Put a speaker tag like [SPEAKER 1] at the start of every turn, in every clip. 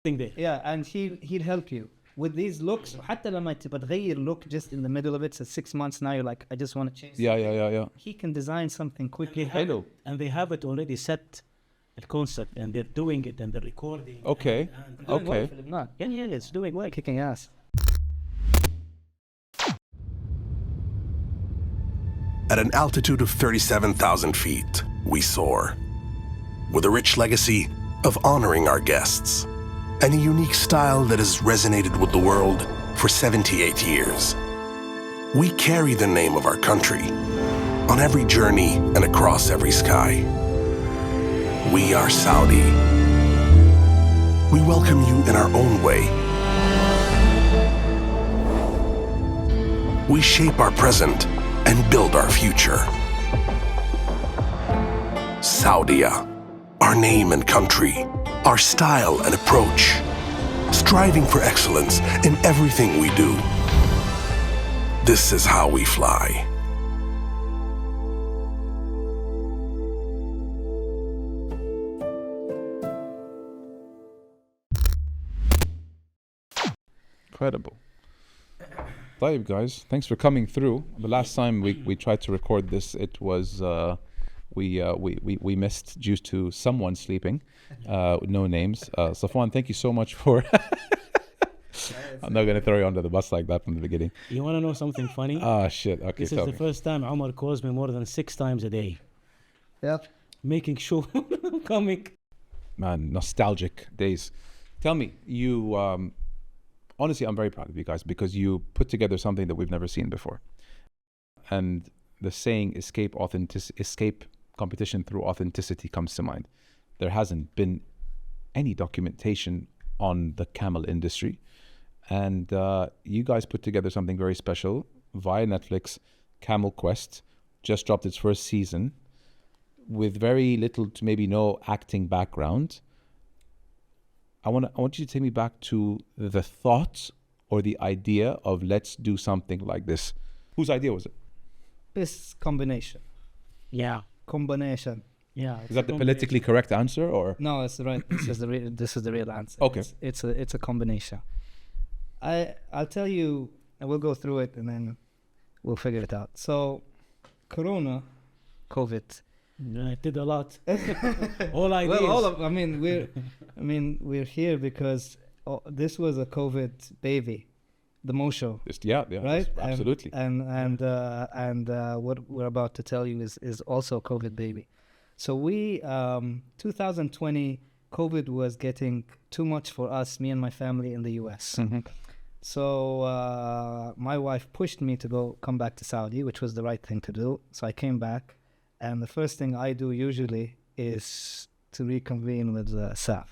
[SPEAKER 1] thing there.
[SPEAKER 2] Yeah, and he'll help you with these looks. حتى لما تبى تغير look just in the middle of it, so 6 months now you're like, I just want to change.
[SPEAKER 3] Yeah.
[SPEAKER 2] He can design something quickly.
[SPEAKER 3] Hello.
[SPEAKER 1] And they have it already set, the concept, and they're doing it and they're recording.
[SPEAKER 3] Okay. Okay.
[SPEAKER 1] Yeah, it's doing well.
[SPEAKER 2] Kicking ass.
[SPEAKER 4] At an altitude of 37,000 feet, we soar. With a rich legacy of honoring our guests and a unique style that has resonated with the world for 78 years. We carry the name of our country on every journey and across every sky. We are Saudi. We welcome you in our own way. We shape our present and build our future. Saudia, our name and country, our style and approach, striving for excellence in everything we do. This is how we fly.
[SPEAKER 3] Incredible. طيب guys, thanks for coming through. The last time we tried to record this, it was we missed due to someone sleeping. No names. Safwan, thank you so much for I'm not gonna throw you under the bus like that from the beginning.
[SPEAKER 1] You want to know something funny?
[SPEAKER 3] Ah shit. Okay.
[SPEAKER 1] This is the first time Omar calls me more than 6 times a day,
[SPEAKER 2] Yep.
[SPEAKER 1] making sure I'm coming.
[SPEAKER 3] Man, nostalgic days. Tell me, you honestly, I'm very proud of you guys because you put together something that we've never seen before. And the saying escape competition through authenticity comes to mind. There hasn't been any documentation on the camel industry, and you guys put together something very special via Netflix. Camel Quest just dropped its first season with very little to maybe no acting background. I want you to take me back to the thought or the idea of let's do something like this. Whose idea was it?
[SPEAKER 2] This combination.
[SPEAKER 1] Yeah.
[SPEAKER 2] Combination.
[SPEAKER 1] Yeah.
[SPEAKER 3] Is that the politically correct answer or?
[SPEAKER 2] No, it's right. This is the real answer.
[SPEAKER 3] Okay.
[SPEAKER 2] It's a combination. I'll tell you, and we'll go through it and then we'll figure it out. So, COVID.
[SPEAKER 1] I did a lot. All ideas.
[SPEAKER 2] Well, we're here because this was a COVID baby, the Mo Show.
[SPEAKER 3] Yeah,
[SPEAKER 2] right?
[SPEAKER 3] Absolutely.
[SPEAKER 2] And what we're about to tell you is also COVID baby. So 2020, COVID was getting too much for us, me and my family in the US.
[SPEAKER 3] Mm-hmm.
[SPEAKER 2] So my wife pushed me to come back to Saudi, which was the right thing to do. So I came back, and the first thing I do usually is to reconvene with Saf.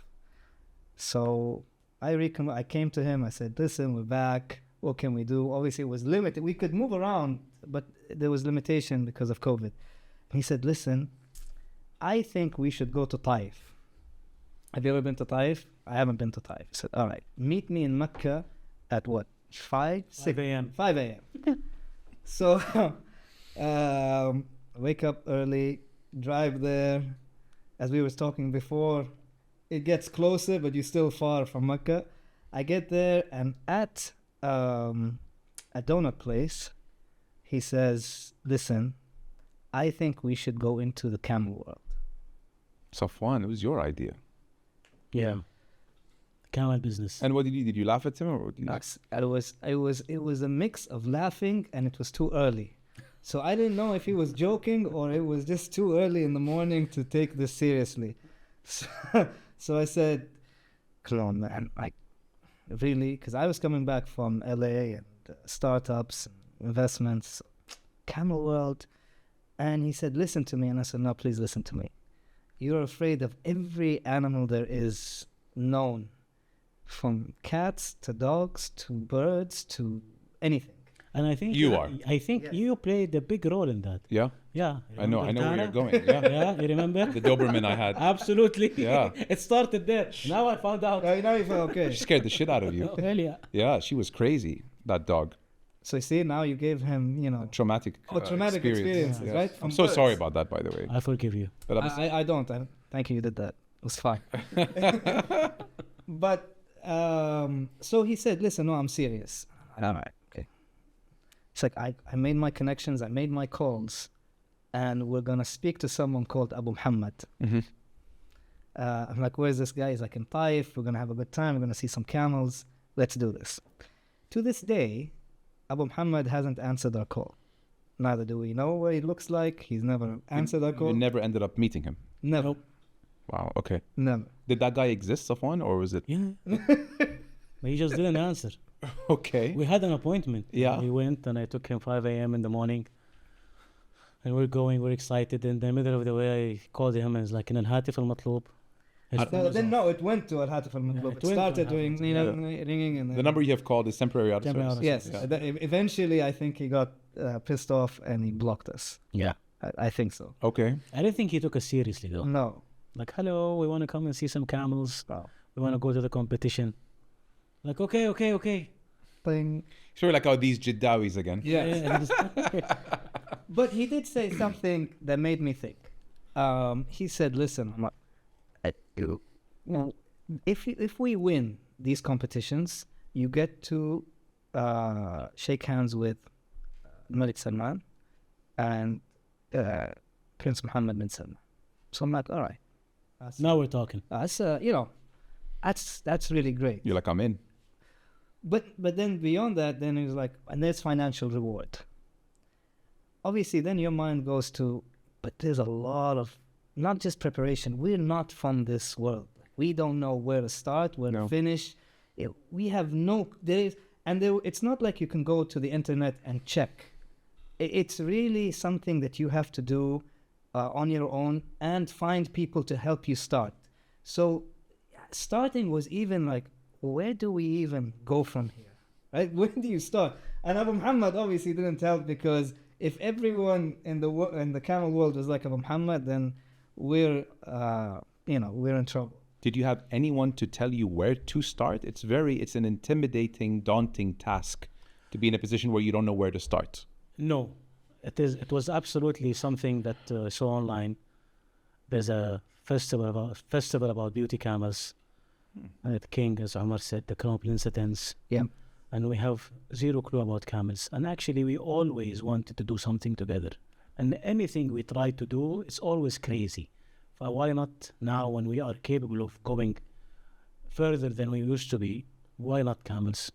[SPEAKER 2] So I came to him, I said, listen, we're back. What can we do? Obviously, it was limited. We could move around, but there was limitation because of COVID. He said, listen, I think we should go to Taif. Have you ever been to Taif? I haven't been to Taif. He said, all right, meet me in Mecca at what? 5
[SPEAKER 1] a.m.
[SPEAKER 2] 5 a.m. So wake up early, drive there. As we were talking before, it gets closer, but you're still far from Mecca. I get there, and at a donut place, he says, listen, I think we should go into the camel world.
[SPEAKER 3] Safwan, it was your idea.
[SPEAKER 1] Yeah. Camel business.
[SPEAKER 3] And what did you do? Did you laugh at him or did you
[SPEAKER 2] It was a mix of laughing, and it was too early. So I didn't know if he was joking or it was just too early in the morning to take this seriously. So I said, come on, man, like, really? Because I was coming back from LA and startups, investments, Camel World. And he said, listen to me. And I said, no, please listen to me. You're afraid of every animal there is known, from cats to dogs to birds to anything.
[SPEAKER 1] And I think
[SPEAKER 3] you
[SPEAKER 1] you played a big role in that.
[SPEAKER 3] Yeah?
[SPEAKER 1] Yeah.
[SPEAKER 3] I know where
[SPEAKER 1] Tara?
[SPEAKER 3] you're going. Yeah.
[SPEAKER 1] Yeah, you remember?
[SPEAKER 3] The Doberman I had.
[SPEAKER 1] Absolutely.
[SPEAKER 3] Yeah.
[SPEAKER 1] It started there. Now I found out.
[SPEAKER 2] Now you feel okay.
[SPEAKER 3] She scared the shit out of you.
[SPEAKER 1] Hell yeah.
[SPEAKER 3] Yeah, she was crazy, that dog.
[SPEAKER 2] So you see, now you gave him,
[SPEAKER 3] Traumatic
[SPEAKER 2] experiences,
[SPEAKER 3] Yeah.
[SPEAKER 2] right?
[SPEAKER 3] I'm so sorry about that, by the way.
[SPEAKER 1] I forgive you.
[SPEAKER 2] I don't. Thank you did that. It was fine. But So he said, listen, no, I'm serious. All right, okay. It's like, I made my connections, I made my calls, and we're going to speak to someone called Abu Muhammad. I'm like, where's this guy? He's like, in Taif, we're going to have a good time, we're going to see some camels, let's do this. To this day, Abu Muhammad hasn't answered our call. Neither do we know what he looks like. He's never answered our call.
[SPEAKER 3] You never ended up meeting him.
[SPEAKER 2] Never.
[SPEAKER 1] Nope.
[SPEAKER 3] Wow. Okay.
[SPEAKER 2] Never.
[SPEAKER 3] Did that guy exist, Safwan, or was it?
[SPEAKER 1] Yeah. But he just didn't answer.
[SPEAKER 3] Okay.
[SPEAKER 1] We had an appointment.
[SPEAKER 3] Yeah.
[SPEAKER 1] We went and I took him 5 a.m. in the morning. And we're excited. In the middle of the way, I called him and it's like, in الهاتف المطلوب. His phone was
[SPEAKER 2] Then
[SPEAKER 1] off.
[SPEAKER 2] no, it went to Al-Hatif al-Matlub.
[SPEAKER 1] it
[SPEAKER 2] It
[SPEAKER 1] went to
[SPEAKER 2] started
[SPEAKER 1] Al-Hatif
[SPEAKER 2] doing, you know, ringing and then...
[SPEAKER 3] The number you have called is temporary out of
[SPEAKER 1] Temporary
[SPEAKER 3] service.
[SPEAKER 1] out of
[SPEAKER 2] Yes.
[SPEAKER 3] Yeah.
[SPEAKER 2] Eventually, I think he got pissed off and he blocked us.
[SPEAKER 1] Yeah.
[SPEAKER 2] I think so.
[SPEAKER 3] Okay.
[SPEAKER 1] I didn't think he took us seriously though.
[SPEAKER 2] No.
[SPEAKER 1] Like, hello, we want to come and see some camels.
[SPEAKER 2] No.
[SPEAKER 1] We want to go to the competition. Like, okay.
[SPEAKER 2] Thing.
[SPEAKER 3] Sure, like, oh, these Jiddawis again.
[SPEAKER 2] Yeah. But he did say something that made me think. He said, listen, if we win these competitions, you get to shake hands with Malik Salman and Prince Mohammed bin Salman. So I'm like, all right.
[SPEAKER 1] Now we're talking.
[SPEAKER 2] That's really great.
[SPEAKER 3] You're like, I'm in.
[SPEAKER 2] But then beyond that, then it was like, and there's financial reward. Obviously, then your mind goes to, but there's a lot of, not just preparation. We're not from this world. We don't know where to start, where to finish. We have no, it's not like you can go to the internet and check. It's really something that you have to do on your own and find people to help you start. So starting was even like, where do we even go from here? Right? Where do you start? And Abu Muhammad obviously didn't help, because if everyone in the camel world was like Abu Muhammad, then we're in trouble.
[SPEAKER 3] Did you have anyone to tell you where to start? It's an intimidating, daunting task to be in a position where you don't know where to start.
[SPEAKER 1] No, it was absolutely something that I saw online. There's a festival about beauty camels. The king, as Omar said, the crown prince attends.
[SPEAKER 2] Yeah.
[SPEAKER 1] And we have zero clue about camels. And actually, we always wanted to do something together. And anything we try to do, it's always crazy. Why not now, when we are capable of going further than we used to be? Why not camels?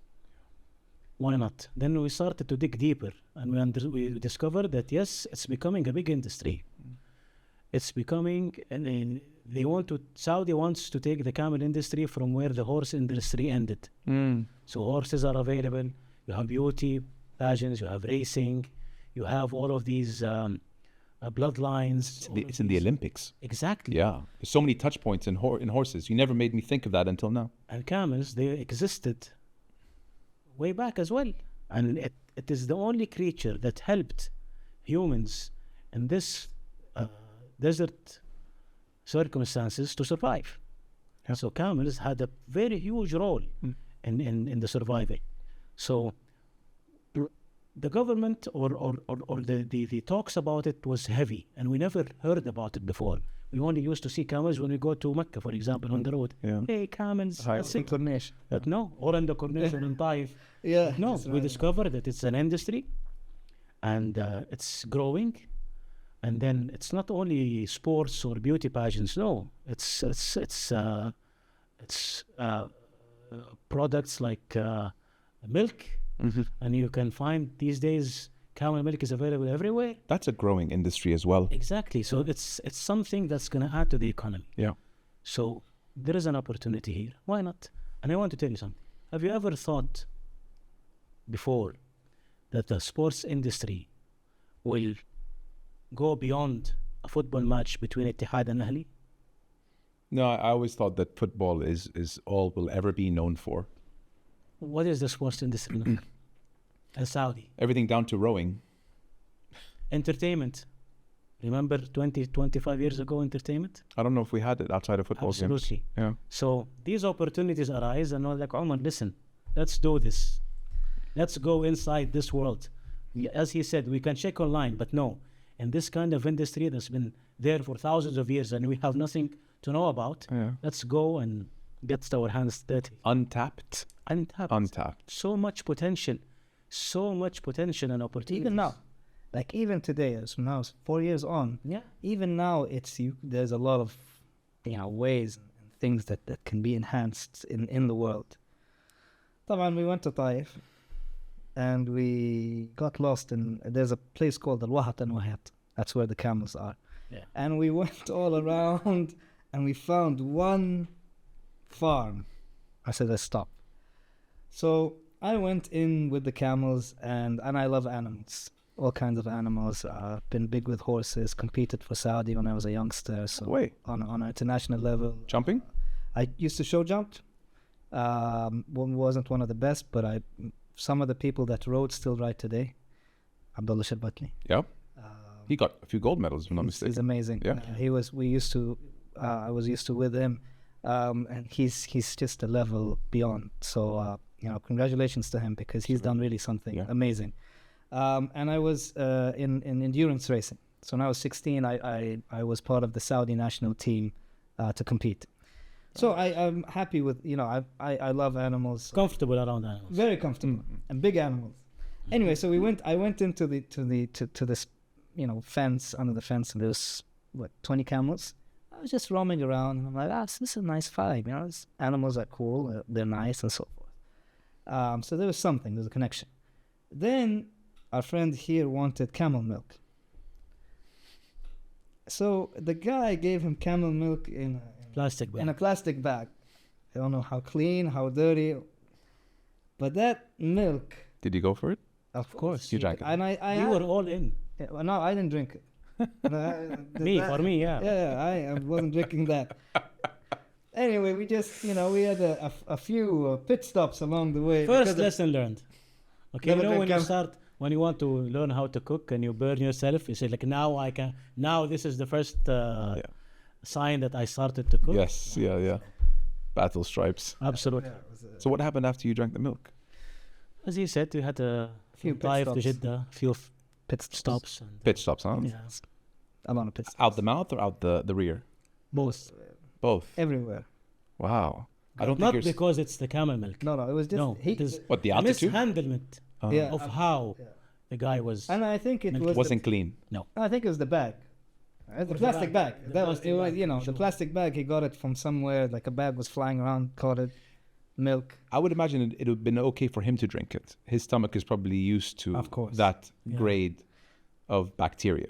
[SPEAKER 1] Why not? Then we started to dig deeper, and we discovered that yes, it's becoming a big industry. It's becoming, and Saudi wants to take the camel industry from where the horse industry ended. So horses are available. You have beauty pageants, you have racing, you have all of these bloodlines.
[SPEAKER 3] It's in the Olympics.
[SPEAKER 1] Exactly.
[SPEAKER 3] Yeah. There's so many touch points in horses. You never made me think of that until now.
[SPEAKER 1] And camels, they existed way back as well. And it is the only creature that helped humans in this desert circumstances to survive. Yeah. So camels had a very huge role in the survival. So the government or the talks about it was heavy, and we never heard about it before. We only used to see camels when we go to Mecca, for example, on the road.
[SPEAKER 3] Yeah.
[SPEAKER 1] Hey, camels. That's it.
[SPEAKER 2] Corniche.
[SPEAKER 1] No, or in the Corniche or in Taif.
[SPEAKER 2] Yeah.
[SPEAKER 1] No, we discovered that it's an industry, and it's growing. And then it's not only sports or beauty pageants. No, it's products like milk, and you can find these days camel milk is available everywhere.
[SPEAKER 3] That's a growing industry as well.
[SPEAKER 1] Exactly. So it's something that's going to add to the economy.
[SPEAKER 3] Yeah.
[SPEAKER 1] So there is an opportunity here. Why not? And I want to tell you something. Have you ever thought before that the sports industry will go beyond a football match between Ittihad and Ahli?
[SPEAKER 3] No, I always thought that football is all we'll ever be known for.
[SPEAKER 1] What is the sports industry now? In Saudi.
[SPEAKER 3] Everything down to rowing.
[SPEAKER 1] Entertainment. Remember 25 years ago, entertainment?
[SPEAKER 3] I don't know if we had it outside of football
[SPEAKER 1] Absolutely.
[SPEAKER 3] games. Yeah.
[SPEAKER 1] So these opportunities arise, and we're like, Omar, listen, let's do this. Let's go inside this world. As he said, we can check online, but no. In this kind of industry that's been there for thousands of years and we have nothing to know about, let's go and gets our hands dirty.
[SPEAKER 3] Untapped.
[SPEAKER 1] Untapped. So much potential and opportunity.
[SPEAKER 2] Even now, like even today, as now it's 4 years on.
[SPEAKER 1] Yeah.
[SPEAKER 2] Even now, there's a lot of ways and things that can be enhanced in the world. طبعا we went to Taif, and we got lost there's a place called Al-Wahat and Wahat. That's where the camels are.
[SPEAKER 1] Yeah.
[SPEAKER 2] And we went all around, and we found one farm. I said, let's stop. So I went in with the camels, and I love animals, all kinds of animals. I've been big with horses, competed for Saudi when I was a youngster. So on an international level.
[SPEAKER 3] Jumping?
[SPEAKER 2] I used to show jump. Wasn't one of the best, but some of the people that rode still ride today. Abdullah Sharbatli.
[SPEAKER 3] Yeah. He got a few gold medals, if I'm not mistaken.
[SPEAKER 2] He's amazing.
[SPEAKER 3] Yeah.
[SPEAKER 2] I was used to with him, and he's just a level beyond. So congratulations to him, because he's done really something amazing. And I was in endurance racing. So when I was 16, I was part of the Saudi national team to compete. So I'm happy with I love animals.
[SPEAKER 1] Comfortable around animals.
[SPEAKER 2] Very comfortable and big animals. Anyway, so I went into this fence, under the fence, and there was 20 camels. I was just roaming around, and I'm like, this is a nice vibe. These animals are cool, they're nice, and so forth. So there was a connection. Then our friend here wanted camel milk. So the guy gave him camel milk in a plastic bag. I don't know how clean, how dirty, but that milk.
[SPEAKER 3] Did you go for it?
[SPEAKER 2] Of course.
[SPEAKER 3] You drank it.
[SPEAKER 2] And
[SPEAKER 1] We were all in.
[SPEAKER 2] Yeah, well, no, I didn't drink it.
[SPEAKER 1] For me, yeah.
[SPEAKER 2] Yeah, I wasn't drinking that. Anyway, we just, we had a few pit stops along the way.
[SPEAKER 1] First lesson learned. Okay,
[SPEAKER 2] Never
[SPEAKER 1] when you want to learn how to cook and you burn yourself, you say now this is the first sign that I started to cook.
[SPEAKER 3] Yes, yeah. Battle stripes.
[SPEAKER 1] Absolutely.
[SPEAKER 3] So what happened after you drank the milk?
[SPEAKER 1] As you said, you had a few drive to Jeddah, few pit stops.
[SPEAKER 3] Pit stops, huh?
[SPEAKER 1] Yeah.
[SPEAKER 2] A lot of pit stops.
[SPEAKER 3] Out the mouth or out the rear?
[SPEAKER 1] Both.
[SPEAKER 2] Everywhere.
[SPEAKER 3] Wow. I don't
[SPEAKER 1] Not
[SPEAKER 3] think
[SPEAKER 1] because it's the camel milk.
[SPEAKER 2] No, it was just
[SPEAKER 1] it is
[SPEAKER 3] what, the altitude?
[SPEAKER 1] mishandlement of how the guy was.
[SPEAKER 2] And I think it
[SPEAKER 3] wasn't clean.
[SPEAKER 1] No.
[SPEAKER 2] I think it was the bag. The plastic bag. The plastic bag. He got it from somewhere. Like a bag was flying around, caught it, milk.
[SPEAKER 3] I would imagine it would have been okay for him to drink it. His stomach is probably used to that grade of bacteria.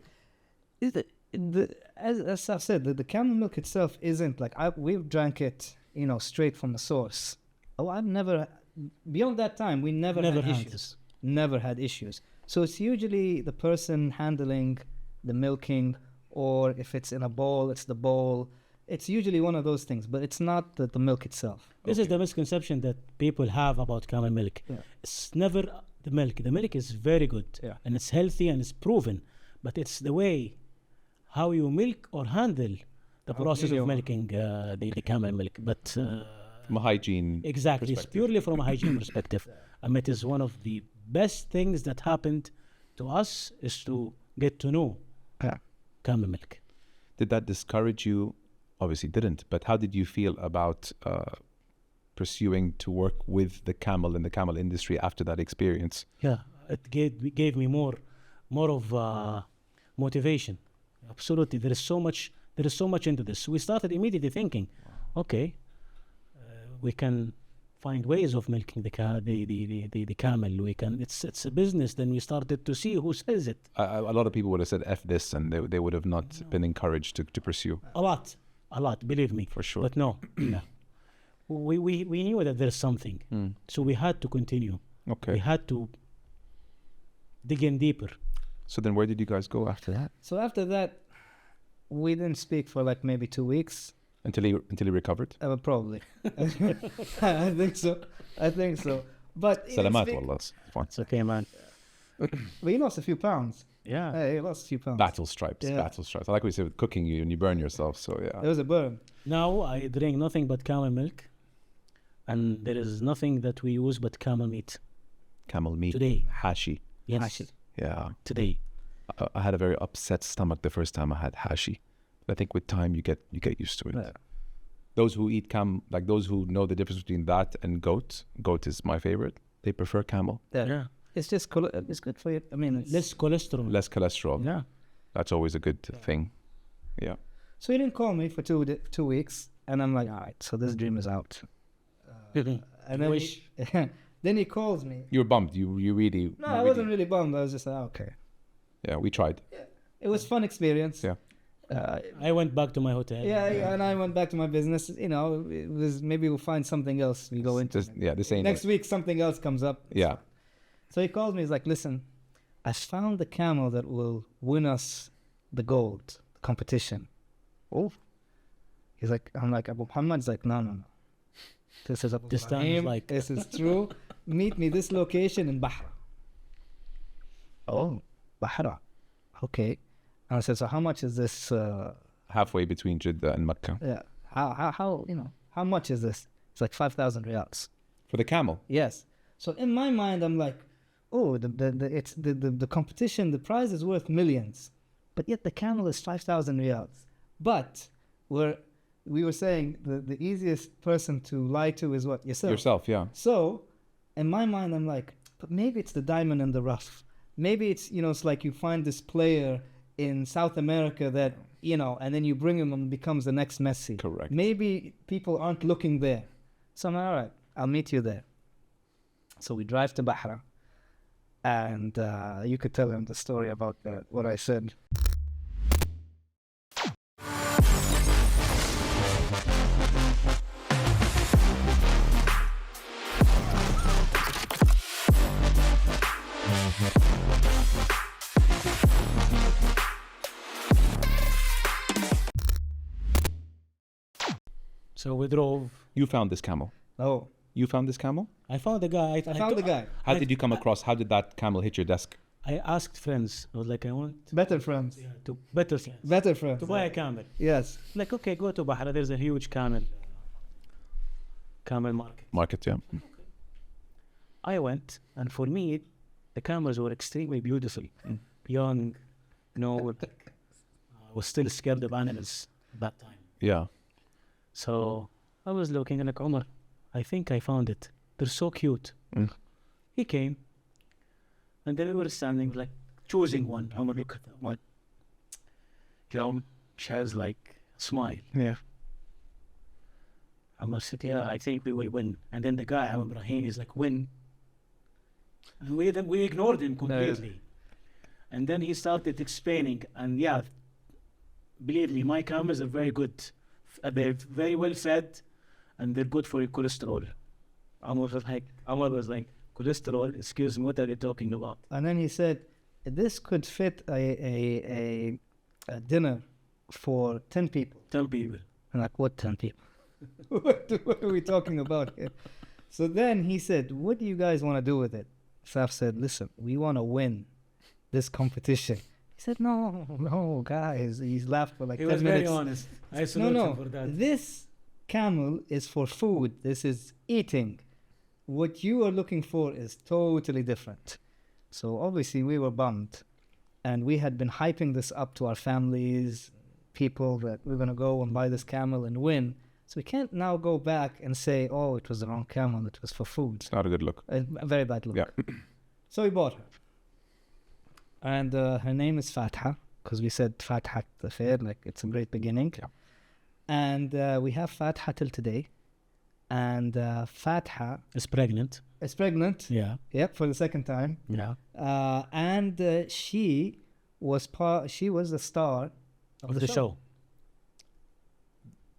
[SPEAKER 2] As I've said, the camel milk itself isn't like we've drank it, straight from the source. Beyond that time, we never had issues. Never had issues. So it's usually the person handling the milking, or if it's in a bowl, it's the bowl. It's usually one of those things, but it's not the milk itself.
[SPEAKER 1] This is the misconception that people have about camel milk.
[SPEAKER 2] Yeah.
[SPEAKER 1] It's never the milk. The milk is very good, and it's healthy and it's proven, but it's the way how you milk or handle the process of milking the camel milk. But
[SPEAKER 3] from a hygiene
[SPEAKER 1] exactly, it's purely from a hygiene perspective. It is one of the best things that happened to us is to get to know camel milk.
[SPEAKER 3] Did that discourage you? Obviously didn't, but how did you feel about pursuing to work with the camel in the camel industry after that experience?
[SPEAKER 1] Yeah, it gave me more of motivation. Absolutely, there is so much into this. We started immediately thinking, okay, we can find ways of milking the camel. We can. It's a business. Then we started to see who sells it.
[SPEAKER 3] A lot of people would have said F this, and they would have not been encouraged to pursue.
[SPEAKER 1] A lot, believe me.
[SPEAKER 3] For sure.
[SPEAKER 1] But no, we knew that there's something. So we had to continue.
[SPEAKER 3] Okay.
[SPEAKER 1] We had to dig in deeper.
[SPEAKER 3] So then where did you guys go after that?
[SPEAKER 2] So after that, we didn't speak for like maybe 2 weeks.
[SPEAKER 3] Until he recovered?
[SPEAKER 2] Probably. I think so. But
[SPEAKER 3] Salamat, wallah. It's fine.
[SPEAKER 1] It's okay, man.
[SPEAKER 2] But he lost a few pounds.
[SPEAKER 1] Yeah.
[SPEAKER 2] He lost a few pounds.
[SPEAKER 3] Battle stripes. I like what you said with cooking you and you burn yourself. So yeah.
[SPEAKER 2] It was a burn.
[SPEAKER 1] Now I drink nothing but camel milk, and there is nothing that we use but camel meat.
[SPEAKER 3] Camel meat.
[SPEAKER 1] Today.
[SPEAKER 3] Hashi.
[SPEAKER 1] Yes.
[SPEAKER 2] Hashi.
[SPEAKER 3] Yeah.
[SPEAKER 1] Today.
[SPEAKER 3] I had a very upset stomach the first time I had hashi. I think with time you get used to it.
[SPEAKER 2] Yeah.
[SPEAKER 3] Those who eat like those who know the difference between that and goat is my favorite. They prefer camel.
[SPEAKER 1] Yeah.
[SPEAKER 2] It's just it's good for you. I mean, it's,
[SPEAKER 1] Less cholesterol.
[SPEAKER 3] Less cholesterol.
[SPEAKER 1] Yeah.
[SPEAKER 3] That's always a good thing. Yeah.
[SPEAKER 2] so he didn't call me for 2 weeks, and I'm like, all right, so this dream is out. And then
[SPEAKER 1] Wish.
[SPEAKER 2] then he calls me.
[SPEAKER 3] You were bummed. You really.
[SPEAKER 2] No,
[SPEAKER 3] you
[SPEAKER 2] I wasn't really bummed. I was just like, okay.
[SPEAKER 3] Yeah, we tried.
[SPEAKER 2] It was fun experience.
[SPEAKER 3] Yeah.
[SPEAKER 1] I went back to my hotel.
[SPEAKER 2] Yeah, and I went back to my business. You know, it was maybe we'll find something else we go into.
[SPEAKER 3] This ain't
[SPEAKER 2] Next
[SPEAKER 3] it.
[SPEAKER 2] week, something else comes up.
[SPEAKER 3] Yeah.
[SPEAKER 2] So he calls me. He's like, listen, I found the camel that will win us the gold competition. Oh. He's like, I'm like, Abu Muhammad's like, no. This is Abu
[SPEAKER 1] This time
[SPEAKER 2] Ibrahim.
[SPEAKER 1] is like-
[SPEAKER 2] This is true. Meet me this location in Bahra. Oh, Bahra. Okay. And I said, so how much is this?
[SPEAKER 3] Halfway between Jeddah and Mecca.
[SPEAKER 2] Yeah. How how much is this? It's like 5,000 riyals.
[SPEAKER 3] For the camel.
[SPEAKER 2] Yes. So in my mind, I'm like, oh, the competition, the prize is worth millions, but yet the camel is 5,000 riyals. But we were saying the easiest person to lie to is what?
[SPEAKER 3] Yourself, yeah.
[SPEAKER 2] So in my mind, I'm like, but maybe it's the diamond in the rough. Maybe it's, it's like you find this player in South America that, and then you bring him and becomes the next Messi.
[SPEAKER 3] Correct.
[SPEAKER 2] Maybe people aren't looking there. So I'm like, all right, I'll meet you there. So we drive to Bahra, and you could tell him the story about what I said.
[SPEAKER 1] So we drove.
[SPEAKER 3] You found this camel.
[SPEAKER 2] Oh,
[SPEAKER 3] You found this camel?
[SPEAKER 1] I found the guy.
[SPEAKER 2] I found the guy.
[SPEAKER 3] How did you come across? How did that camel hit your desk?
[SPEAKER 1] I asked friends. I was like, I want
[SPEAKER 2] Better friends.
[SPEAKER 1] to better friends.
[SPEAKER 2] Better friends.
[SPEAKER 1] To buy a camel.
[SPEAKER 2] Yes.
[SPEAKER 1] Like, okay, go to Bahra. There's a huge camel market.
[SPEAKER 3] Market, yeah.
[SPEAKER 1] I went, and for me, the camels were extremely beautiful. Young, I was still scared of animals at that time.
[SPEAKER 3] Yeah.
[SPEAKER 1] So I was looking and like, Omar, I think I found it. They're so cute. He came, and then we were standing, like, choosing one. Omar, look at that one. She has, like, a smile.
[SPEAKER 3] Yeah.
[SPEAKER 1] Omar said, yeah, I think we will win. And then the guy, Ibrahim, is like, win. And we ignored him completely. And then he started explaining, and yeah, believe me, my camels are very good. They're very well fed, and they're good for your cholesterol. Omar was like, cholesterol? Excuse me, what are you talking about?
[SPEAKER 2] And then he said, this could fit a dinner for 10 people.
[SPEAKER 1] 10 people.
[SPEAKER 2] I'm like, what 10 people? what are we talking about here? So then he said, what do you guys want to do with it? Saf said, listen, we want to win this competition. He said, no, guys. He's laughed for like 10 minutes.
[SPEAKER 1] He was very honest. I salute him for that.
[SPEAKER 2] This camel is for food. This is eating. What you are looking for is totally different. So obviously we were bummed. And we had been hyping this up to our families, people, that we're going to go and buy this camel and win. So we can't now go back and say, oh, it was the wrong camel. It was for food.
[SPEAKER 3] It's not a good look.
[SPEAKER 2] A very bad look.
[SPEAKER 3] Yeah.
[SPEAKER 2] So we bought her. And her name is Fatha, because we said Fatha the fair, like it's a great beginning.
[SPEAKER 3] Yeah.
[SPEAKER 2] And we have Fatha till today. And Fatha
[SPEAKER 1] Is pregnant.
[SPEAKER 2] is pregnant.
[SPEAKER 1] Yeah.
[SPEAKER 2] Yep, for the second time.
[SPEAKER 1] Yeah.
[SPEAKER 2] And she was the star
[SPEAKER 1] Of the show.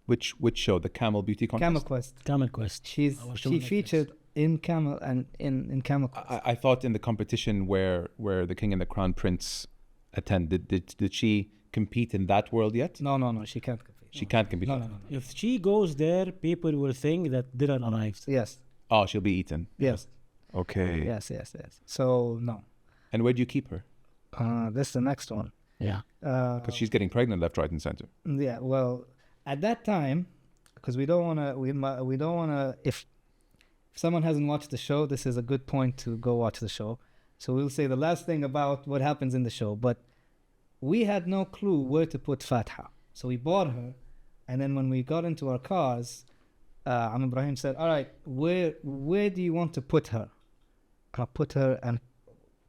[SPEAKER 3] Which show? The Camel Beauty Contest?
[SPEAKER 2] Camel Quest.
[SPEAKER 1] Camel Quest.
[SPEAKER 2] She
[SPEAKER 1] Netflix.
[SPEAKER 2] featured in Camel and in Camel Quest.
[SPEAKER 3] I thought in the competition where the King and the Crown Prince attended, did she compete in that world yet?
[SPEAKER 2] No, she can't compete.
[SPEAKER 3] She can't compete.
[SPEAKER 2] No.
[SPEAKER 1] If she goes there, people will think that dinner arrived.
[SPEAKER 2] Yes.
[SPEAKER 3] Oh, she'll be eaten.
[SPEAKER 2] Yes.
[SPEAKER 3] Okay.
[SPEAKER 2] Yes. So no.
[SPEAKER 3] And where do you keep her?
[SPEAKER 2] This is the next one.
[SPEAKER 1] Yeah.
[SPEAKER 3] Because she's getting pregnant left, right, and center.
[SPEAKER 2] Yeah. Well, at that time, because we don't want to. If someone hasn't watched the show, this is a good point to go watch the show. So we'll say the last thing about what happens in the show. But we had no clue where to put Fatha. So we bought her, And then when we got into our cars, Ibrahim said, all right, where do you want to put her? I'll put her and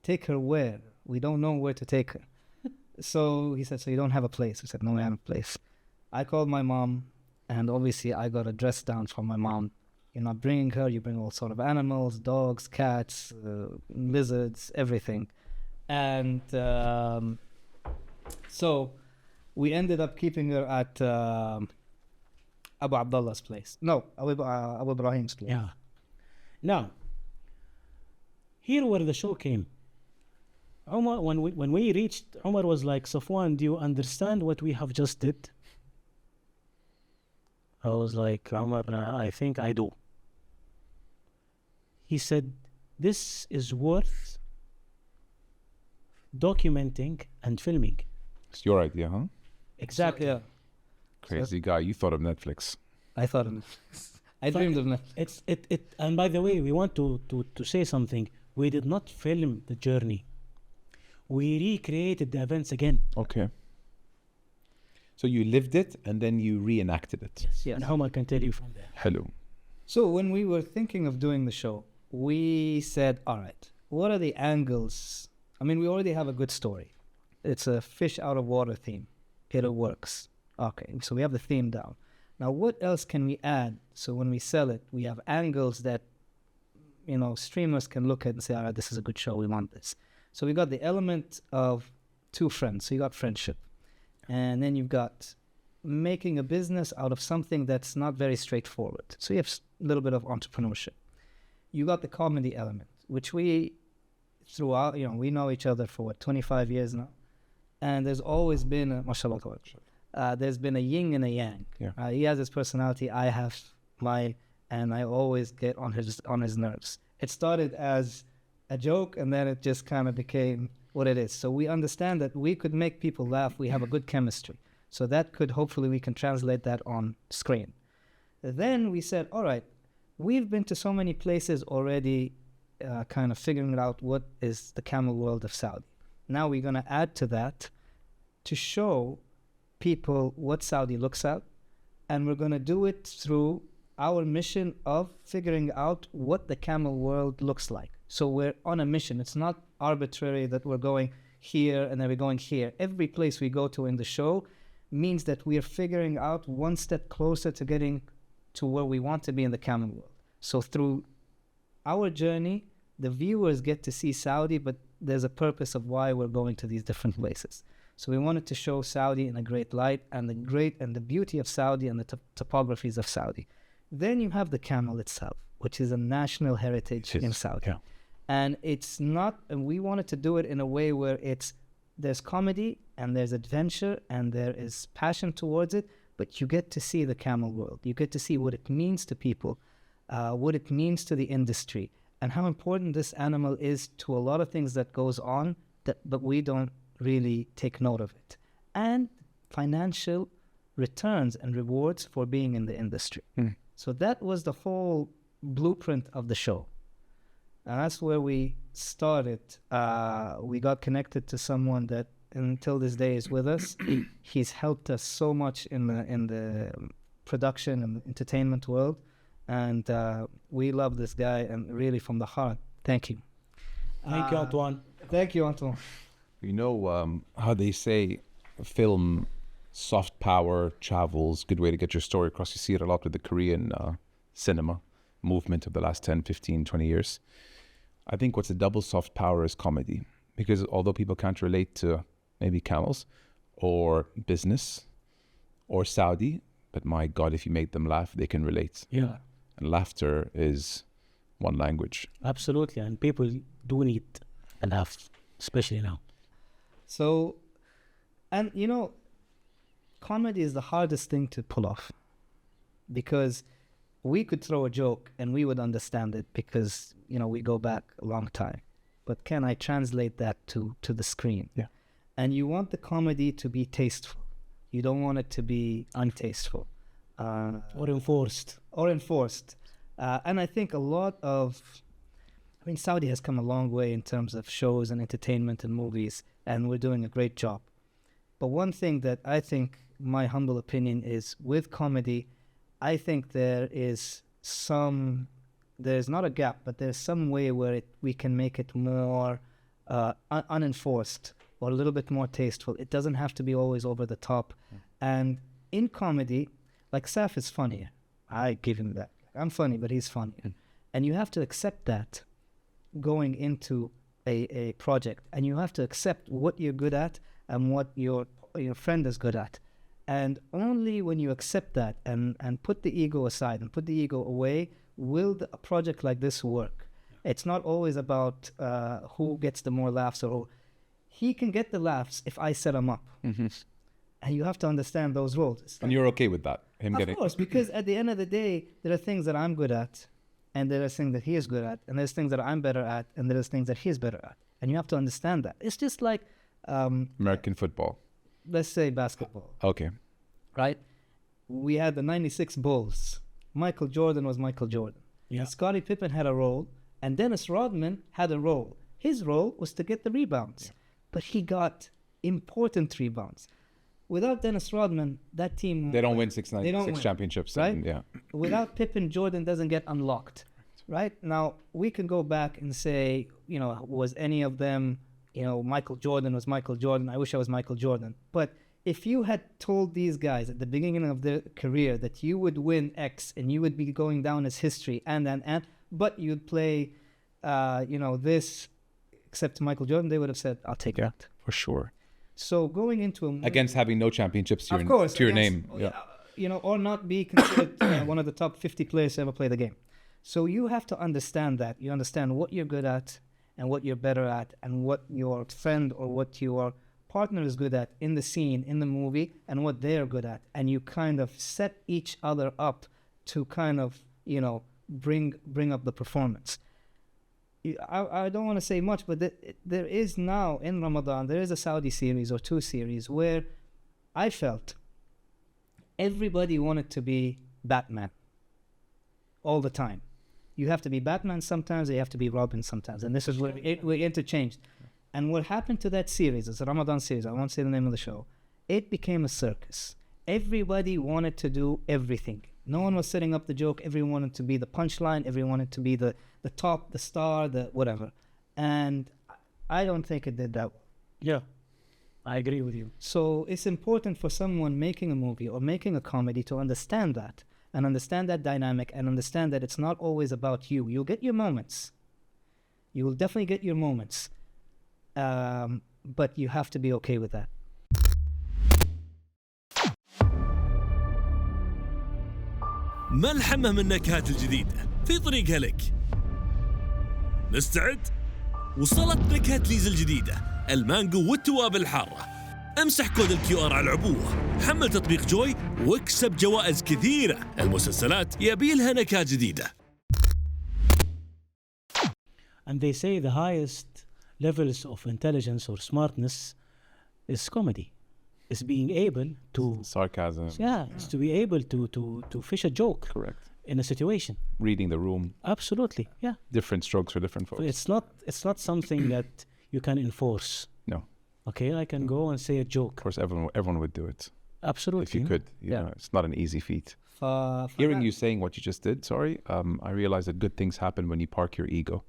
[SPEAKER 2] take her where? We don't know where to take her. So he said, so you don't have a place? I said, no, I have a place. I called my mom, and obviously I got a dress down from my mom. You're not bringing her, you bring all sort of animals, dogs, cats, lizards, everything. And so we ended up keeping her at Abu Abdullah's place. No, Abu Ibrahim's place.
[SPEAKER 1] Yeah. Now, here where the show came. Umar, when we reached, Umar was like, Safwan, do you understand what we have just did? I was like, Umar, I think I do. He said, this is worth documenting and filming.
[SPEAKER 3] It's your idea, huh?
[SPEAKER 1] Exactly.
[SPEAKER 2] Yeah.
[SPEAKER 3] Crazy guy. You thought of Netflix.
[SPEAKER 2] I thought of Netflix. I dreamed of Netflix.
[SPEAKER 1] It and by the way, we want to say something. We did not film the journey. We recreated the events again.
[SPEAKER 3] Okay. So you lived it and then you reenacted it.
[SPEAKER 2] Yes.
[SPEAKER 1] And Omar can tell you from there.
[SPEAKER 3] Hello.
[SPEAKER 2] So when we were thinking of doing the show, we said, all right, what are the angles? I mean, we already have a good story. It's a fish out of water theme. It works. Okay, so we have the theme down. Now, what else can we add? So when we sell it, we have angles that, streamers can look at and say, all right, this is a good show. We want this. So we got the element of two friends. So you got friendship. And then you've got making a business out of something that's not very straightforward. So you have a little bit of entrepreneurship. You got the comedy element, which we throughout, we know each other for 25 years now. And there's always been a, mashallah, there's been a yin and a yang.
[SPEAKER 3] Yeah.
[SPEAKER 2] He has his personality, I have mine, and I always get on his nerves. It started as a joke, and then it just kind of became what it is. So we understand that we could make people laugh. We have a good chemistry. So that could, hopefully, we can translate that on screen. Then we said, all right, we've been to so many places already, kind of figuring out what is the camel world of Saudi. Now we're going to add to that to show people what Saudi looks at, and we're going to do it through our mission of figuring out what the camel world looks like. So we're on a mission. It's not arbitrary that we're going here and then we're going here. Every place we go to in the show means that we are figuring out one step closer to getting to where we want to be in the camel world. So through our journey, the viewers get to see Saudi, but there's a purpose of why we're going to these different places. So we wanted to show Saudi in a great light, and the beauty of Saudi and the topographies of Saudi. Then you have the camel itself, which is a national heritage in Saudi.
[SPEAKER 3] Yeah.
[SPEAKER 2] And it's not, and we wanted to do it in a way where there's comedy and there's adventure and there is passion towards it, but you get to see the camel world. You get to see what it means to people, what it means to the industry, and how important this animal is to a lot of things that goes on, but we don't really take note of it. And financial returns and rewards for being in the industry. So that was the whole blueprint of the show. And that's where we started. We got connected to someone that until this day is with us. He's helped us so much in the production and entertainment world. And we love this guy, and really from the heart, thank you.
[SPEAKER 1] Thank you, Antoine.
[SPEAKER 2] Thank you, Antoine.
[SPEAKER 3] You know how they say film, soft power, travels, good way to get your story across. You see it a lot with the Korean cinema movement of the last 10, 15, 20 years. I think what's a double soft power is comedy. Because although people can't relate to maybe camels or business or Saudi, but my God, if you make them laugh, they can relate.
[SPEAKER 1] Yeah.
[SPEAKER 3] And laughter is one language.
[SPEAKER 1] Absolutely. And people do need a laugh, especially now.
[SPEAKER 2] So, and comedy is the hardest thing to pull off, because we could throw a joke and we would understand it because, we go back a long time. But can I translate that to the screen?
[SPEAKER 3] Yeah.
[SPEAKER 2] And you want the comedy to be tasteful. You don't want it to be untasteful.
[SPEAKER 1] Or enforced.
[SPEAKER 2] And I think Saudi has come a long way in terms of shows and entertainment and movies, and we're doing a great job. But one thing that I think my humble opinion is with comedy, I think there's not a gap, but there's some way where we can make it more unenforced or a little bit more tasteful. It doesn't have to be always over the top. And in comedy, like Saf is funny. I give him that. I'm funny, but he's funny. And you have to accept that going into a project. And you have to accept what you're good at and what your friend is good at. And only when you accept that and put the ego aside and put the ego away, will a project like this work? It's not always about who gets the more laughs, or he can get the laughs if I set him up. And you have to understand those roles.
[SPEAKER 3] And you're okay with that?
[SPEAKER 2] Of course, because at the end of the day, there are things that I'm good at, and there are things that he is good at, and there's things that I'm better at, and there's things that he's better at. And you have to understand that. It's just like...
[SPEAKER 3] American football.
[SPEAKER 2] Let's say basketball.
[SPEAKER 3] Okay.
[SPEAKER 2] Right? We had the 96 Bulls. Michael Jordan was Michael Jordan.
[SPEAKER 1] Yeah.
[SPEAKER 2] Scottie Pippen had a role, and Dennis Rodman had a role. His role was to get the rebounds, but he got important rebounds. Without Dennis Rodman, that team...
[SPEAKER 3] They don't win six
[SPEAKER 2] win,
[SPEAKER 3] championships.
[SPEAKER 2] Right?
[SPEAKER 3] Yeah.
[SPEAKER 2] Without Pippen, Jordan doesn't get unlocked. Right? Now, we can go back and say, was any of them, Michael Jordan was Michael Jordan. I wish I was Michael Jordan. But if you had told these guys at the beginning of their career that you would win X and you would be going down as history but you'd play, this, except Michael Jordan, they would have said, I'll take that.
[SPEAKER 3] For sure.
[SPEAKER 2] So going into a movie,
[SPEAKER 3] against having no championships to your name.
[SPEAKER 2] Yeah. Or not be considered one of the top 50 players to ever play the game. So you have to understand that. You understand what you're good at and what you're better at and what your friend or what your partner is good at in the scene, in the movie, and what they're good at. And you kind of set each other up to kind of, bring up the performance. I don't want to say much, but there is now in Ramadan, there is a Saudi series or two series where I felt everybody wanted to be Batman all the time. You have to be Batman sometimes, you have to be Robin sometimes. And this is where we interchanged. And what happened to that series, it's a Ramadan series, I won't say the name of the show, it became a circus. Everybody wanted to do everything. No one was setting up the joke. Everyone wanted to be the punchline. Everyone wanted to be the top, the star, the whatever. And I don't think it did that well.
[SPEAKER 1] Yeah, I agree with you.
[SPEAKER 2] So it's important for someone making a movie or making a comedy to understand that and understand that dynamic and understand that it's not always about you. You'll get your moments. You will definitely get your moments. But you have to be okay with that.
[SPEAKER 5] ملحمة من النكهات الجديدة في طريقها لك. مستعد؟ وصلت نكهة ليز الجديدة، المانجو والتوابل الحارة. امسح كود الQR على العبوة، حمل تطبيق جوي واكسب جوائز كثيرة. المسلسلات يبيلها نكهات جديدة.
[SPEAKER 1] And they say the highest levels of intelligence or smartness is comedy. Is being able to
[SPEAKER 3] sarcasm.
[SPEAKER 1] It's to be able to fish a joke.
[SPEAKER 3] Correct.
[SPEAKER 1] In a situation.
[SPEAKER 3] Reading the room.
[SPEAKER 1] Absolutely. Yeah.
[SPEAKER 3] Different strokes for different folks.
[SPEAKER 1] It's not something that you can enforce.
[SPEAKER 3] No.
[SPEAKER 1] Okay, I can go and say a joke.
[SPEAKER 3] Of course, everyone would do it.
[SPEAKER 1] Absolutely.
[SPEAKER 3] If you could. You know, it's not an easy feat.
[SPEAKER 2] Hearing
[SPEAKER 3] you saying what you just did, I realized that good things happen when you park your ego.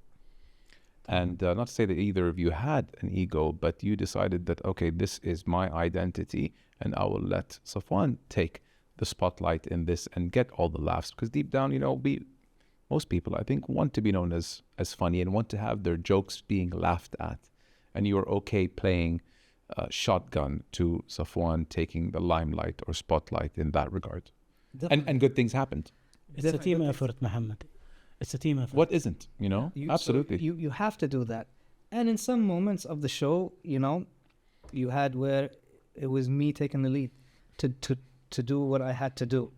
[SPEAKER 3] And not to say that either of you had an ego, but you decided that, okay, this is my identity, and I will let Safwan take the spotlight in this and get all the laughs. Because deep down, most people, I think, want to be known as funny and want to have their jokes being laughed at. And you are okay playing shotgun to Safwan taking the limelight or spotlight in that regard. And good things happened.
[SPEAKER 1] It's a team effort, Muhammad. It's a team effort.
[SPEAKER 3] What isn't, Absolutely.
[SPEAKER 2] So you have to do that. And in some moments of the show, you had where it was me taking the lead to do what I had to do.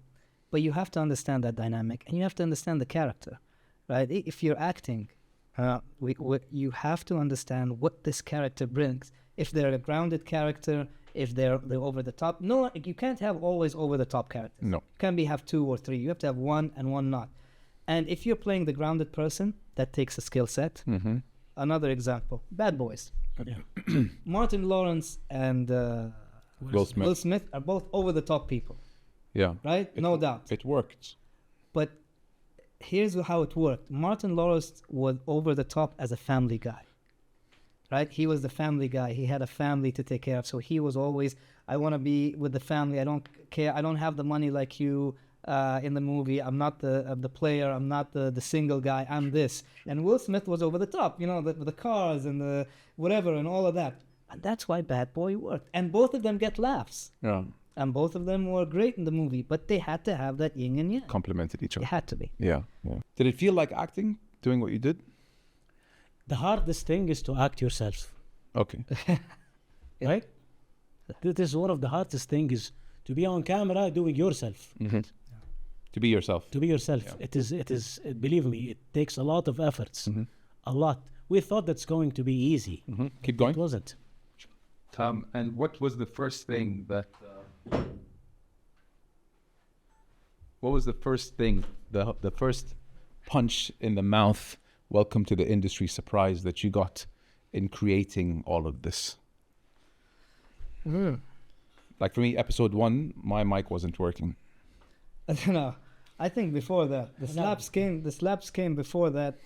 [SPEAKER 2] But you have to understand that dynamic and you have to understand the character, right? If you're acting, you have to understand what this character brings. If they're a grounded character, if they're over the top. No, you can't have always over the top characters.
[SPEAKER 3] No.
[SPEAKER 2] You can't have two or three. You have to have one and one not. And if you're playing the grounded person, that takes a skill set.
[SPEAKER 3] Mm-hmm.
[SPEAKER 2] Another example, Bad Boys.
[SPEAKER 1] Yeah.
[SPEAKER 2] Martin Lawrence and
[SPEAKER 3] Will Smith.
[SPEAKER 2] Will Smith are both over the top people,
[SPEAKER 3] Yeah.
[SPEAKER 2] right? No doubt.
[SPEAKER 3] It worked.
[SPEAKER 2] But here's how it worked. Martin Lawrence was over the top as a family guy, right? He was the family guy. He had a family to take care of. So he was always, I want to be with the family. I don't care. I don't have the money like you in the movie. I'm not the player. I'm not the single guy. I'm this. And Will Smith was over the top, you know, the cars and the whatever and all of that. And that's why Bad Boy worked. And both of them get laughs.
[SPEAKER 3] Yeah.
[SPEAKER 2] And both of them were great in the movie. But they had to have that yin and yang.
[SPEAKER 3] Complemented each
[SPEAKER 2] It
[SPEAKER 3] other.
[SPEAKER 2] had to be.
[SPEAKER 3] Yeah. Did it feel like acting, doing what you did?
[SPEAKER 1] The hardest thing is to act yourself,
[SPEAKER 3] Okay.
[SPEAKER 1] right? This is one of the hardest things, is to be on camera doing yourself.
[SPEAKER 3] To be yourself.
[SPEAKER 1] To be yourself.
[SPEAKER 3] Yeah.
[SPEAKER 1] It is, believe me, it takes a lot of efforts. A lot. We thought that's going to be easy.
[SPEAKER 3] Keep going.
[SPEAKER 1] It wasn't.
[SPEAKER 3] And what was the first thing that... what was the first thing, the first punch in the mouth, welcome to the industry surprise that you got in creating all of this? Like for me, episode 1, my mic wasn't working.
[SPEAKER 2] I don't know. I think before that, the slaps came before that.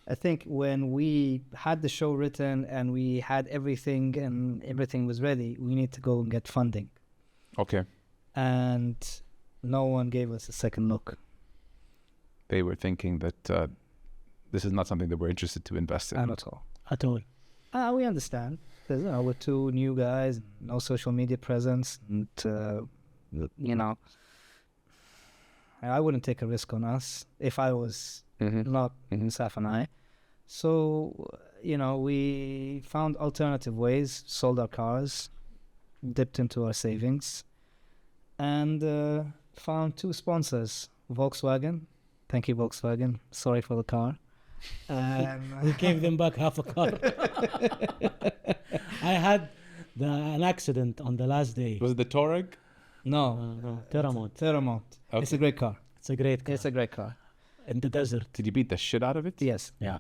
[SPEAKER 2] I think when we had the show written and we had everything and everything was ready, we need to go and get funding.
[SPEAKER 3] Okay.
[SPEAKER 2] And no one gave us a second look.
[SPEAKER 3] They were thinking that this is not something that we're interested to invest in.
[SPEAKER 2] Not at all.
[SPEAKER 1] At all.
[SPEAKER 2] We understand. Because, you know, we're two new guys, no social media presence, and, you know, I wouldn't take a risk on us if I was not Saf and I. So, you know, we found alternative ways, sold our cars, dipped into our savings, and found 2 sponsors. Volkswagen. Thank you, Volkswagen. Sorry for the car.
[SPEAKER 1] We gave them back half a car. I had an accident on the last day.
[SPEAKER 3] Was it the Touareg?
[SPEAKER 2] No.
[SPEAKER 1] Terramont.
[SPEAKER 2] Terramont.
[SPEAKER 3] Okay.
[SPEAKER 2] It's a great car.
[SPEAKER 1] It's a great car.
[SPEAKER 2] It's a great car.
[SPEAKER 1] In the desert.
[SPEAKER 3] Did you beat the shit out of it?
[SPEAKER 2] Yes.
[SPEAKER 1] Yeah.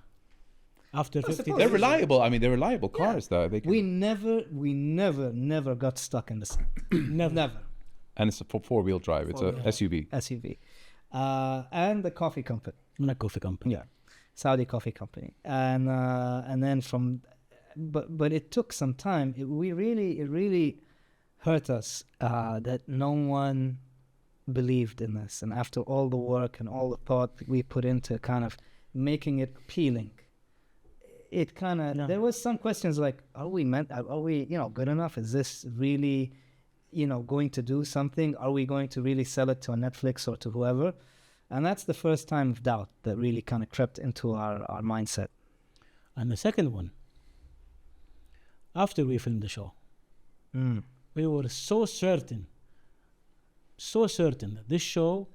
[SPEAKER 1] After 50
[SPEAKER 2] suppose
[SPEAKER 3] They're
[SPEAKER 1] days.
[SPEAKER 3] reliable. I mean, they're reliable cars. Though. They can...
[SPEAKER 2] We never got stuck in the sun. Never.
[SPEAKER 3] And it's a 4-wheel drive. It's a SUV.
[SPEAKER 2] SUV. And the coffee company.
[SPEAKER 1] I'm not coffee company.
[SPEAKER 2] Yeah. Saudi coffee company. And then from, but it took some time. It really hurt us that no one believed in this. And after all the work and all the thought we put into kind of making it appealing, it kind of, there was some questions like, are we, you know, good enough? Is this really, you know, going to do something? Are we going to really sell it to a Netflix or to whoever? And that's the first time of doubt that really kind of crept into our mindset.
[SPEAKER 1] And the second one, after we filmed the show, we were so certain that this show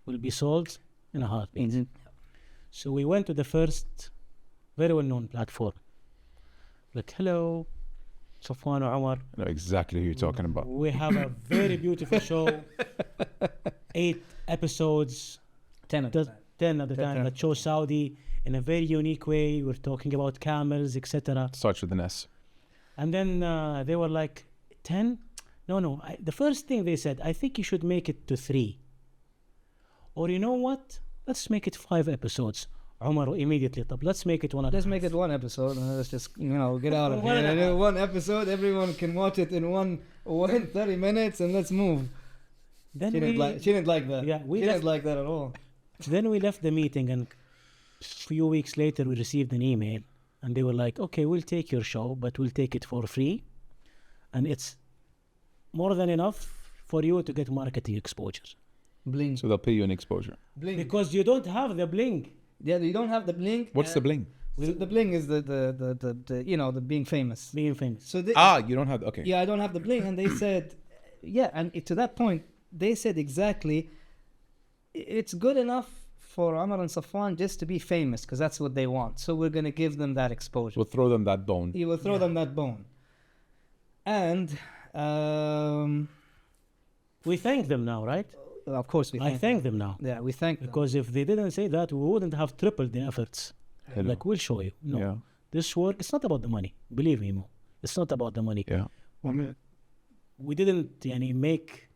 [SPEAKER 1] will be sold in a heartbeat. So we went to the first very well-known platform. Like, hello, Safwan Omar.
[SPEAKER 3] I know exactly who you're talking about.
[SPEAKER 1] We have a very beautiful show. 8 episodes.
[SPEAKER 2] 10
[SPEAKER 1] at the time that shows Saudi in a very unique way. We're talking about camels, etc.
[SPEAKER 3] Starts with an S.
[SPEAKER 1] And then they were like, 10? No. The first thing they said, I think you should make it to 3. Or you know what? Let's make it 5 episodes. Umar immediately, let's make it 1
[SPEAKER 2] Let's make it 1 episode and let's just, you know, get out of here. 1 episode, everyone can watch it in 30 minutes and let's move.
[SPEAKER 1] Then
[SPEAKER 2] she didn't like that.
[SPEAKER 1] Yeah,
[SPEAKER 2] she didn't like that at all.
[SPEAKER 1] Then we left the meeting, and a few weeks later we received an email, and they were like, okay, we'll take your show, but we'll take it for free, and it's more than enough for you to get marketing exposure.
[SPEAKER 2] Bling.
[SPEAKER 3] So they'll pay you an exposure.
[SPEAKER 2] Bling.
[SPEAKER 1] Because you don't have the bling.
[SPEAKER 2] Yeah, you don't have the bling.
[SPEAKER 3] What's the bling?
[SPEAKER 2] So the bling is the you know, the being famous.
[SPEAKER 1] Being famous.
[SPEAKER 2] So
[SPEAKER 3] you don't have, okay.
[SPEAKER 2] Yeah, I don't have the bling, and they said, yeah, and to that point, they said exactly, it's good enough for Omar and Safwan just to be famous because that's what they want. So we're going to give them that exposure.
[SPEAKER 3] We'll throw them that bone.
[SPEAKER 2] You will throw them that bone. And
[SPEAKER 1] we thank them now, right?
[SPEAKER 2] Of course we
[SPEAKER 1] thank them now.
[SPEAKER 2] Yeah, we thank them.
[SPEAKER 1] Because if they didn't say that, we wouldn't have tripled the efforts. Like, we'll show you. No.
[SPEAKER 3] Yeah.
[SPEAKER 1] This work, it's not about the money. Believe me, Mo. It's not about the money.
[SPEAKER 3] Yeah.
[SPEAKER 1] we didn't make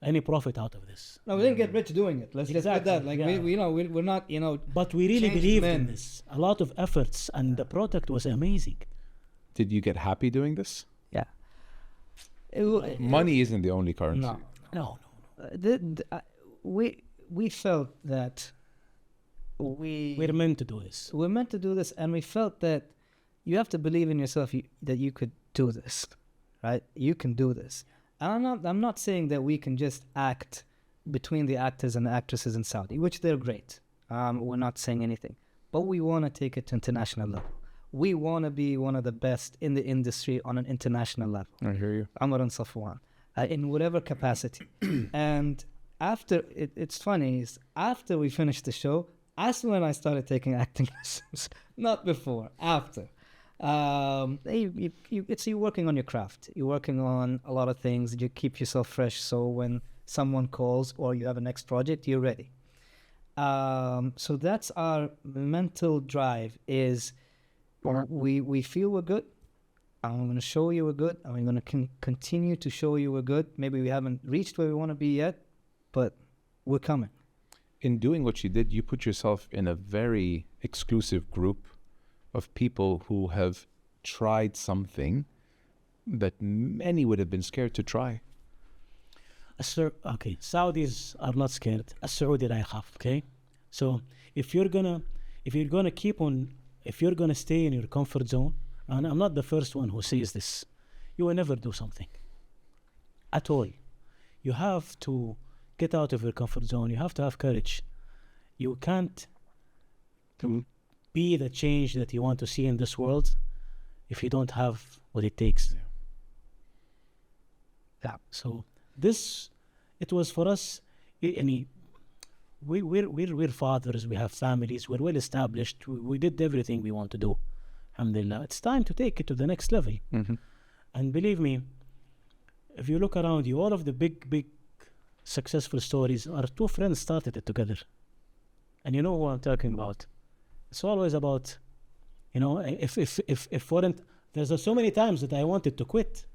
[SPEAKER 1] any profit out of this.
[SPEAKER 2] No, we didn't get rich doing it. Let's just put that. Like
[SPEAKER 1] yeah.
[SPEAKER 2] we're not,
[SPEAKER 1] But we really
[SPEAKER 2] changed
[SPEAKER 1] believed
[SPEAKER 2] men.
[SPEAKER 1] in this. A lot of efforts, and the product was amazing.
[SPEAKER 3] Did you get happy doing this?
[SPEAKER 2] Yeah.
[SPEAKER 3] Money isn't the only currency.
[SPEAKER 2] No.
[SPEAKER 1] No.
[SPEAKER 2] We felt that
[SPEAKER 1] We're meant to do this.
[SPEAKER 2] we're meant to do this, and we felt that you have to believe in yourself that you could do this, right? You can do this. And I'm not saying that we can just act between the actors and the actresses in Saudi, which they're great. We're not saying anything, but we want to take it to international level. We want to be one of the best in the industry on an international level.
[SPEAKER 3] I hear you.
[SPEAKER 2] Amar and Safwan, in whatever capacity. And after, it's funny, is after we finished the show, that's when I started taking acting lessons. Not before, after. You're working on your craft. You're working on a lot of things. You keep yourself fresh, so when someone calls or you have a next project, you're ready. So that's our mental drive, is we feel we're good. I'm going to show you we're good, and we're going to continue to show you we're good. Maybe we haven't reached where we want to be yet, but we're coming.
[SPEAKER 3] In doing what you did, you put yourself in a very exclusive group of people who have tried something that many would have been scared to try.
[SPEAKER 1] Okay, Saudis are not scared. Saudi لا يخاف. Okay, so if you're gonna stay in your comfort zone, and I'm not the first one who says this, you will never do something at all. You have to get out of your comfort zone. You have to have courage. You can't be the change that you want to see in this world if you don't have what it takes. Yeah. So it was for us. We're fathers. We have families. We're well established. We did everything we want to do. Alhamdulillah. It's time to take it to the next level.
[SPEAKER 3] Mm-hmm.
[SPEAKER 1] And believe me, if you look around you, all of the big successful stories, our two friends started it together. And you know who I'm talking about. It's always about, if weren't, there's so many times that I wanted to quit.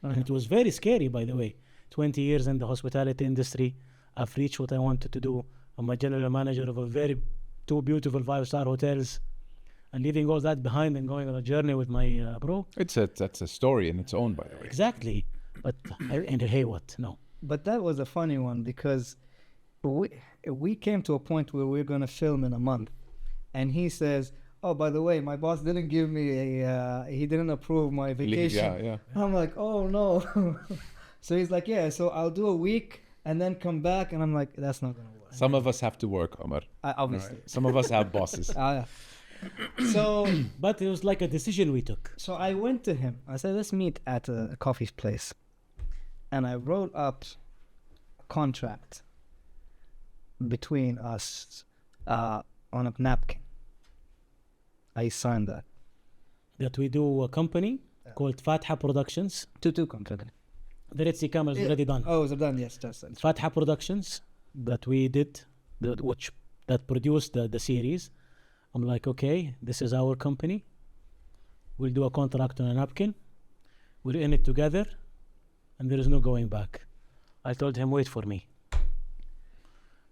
[SPEAKER 1] And it was very scary, by the way. 20 years in the hospitality industry, I've reached what I wanted to do. I'm a general manager of two beautiful 5-star hotels, and leaving all that behind and going on a journey with my bro.
[SPEAKER 3] That's a story in its own, by the way.
[SPEAKER 1] Exactly. But, hey, what? No.
[SPEAKER 2] But that was a funny one, because we came to a point where we're going to film in a month. And he says, oh, by the way, my boss didn't give me he didn't approve my vacation.
[SPEAKER 3] Yeah.
[SPEAKER 2] I'm like, oh, no. So he's like, yeah, so I'll do a week and then come back. And I'm like, that's not going to work.
[SPEAKER 3] Some of us have to work, Omar.
[SPEAKER 2] Obviously.
[SPEAKER 3] Some of us have bosses.
[SPEAKER 2] So,
[SPEAKER 1] but it was like a decision we took.
[SPEAKER 2] So I went to him. I said, let's meet at a coffee place. And I wrote up a contract between us on a napkin. I signed that.
[SPEAKER 1] That we do a company called Fatha Productions.
[SPEAKER 2] Two company.
[SPEAKER 1] The Red Sea Camel is already done.
[SPEAKER 2] Oh, is it done? Yes, that's it.
[SPEAKER 1] Fatha Productions that we did, that produced the series. I'm like, okay, this is our company. We'll do a contract on a napkin. We're in it together, and there is no going back. I told him, wait for me.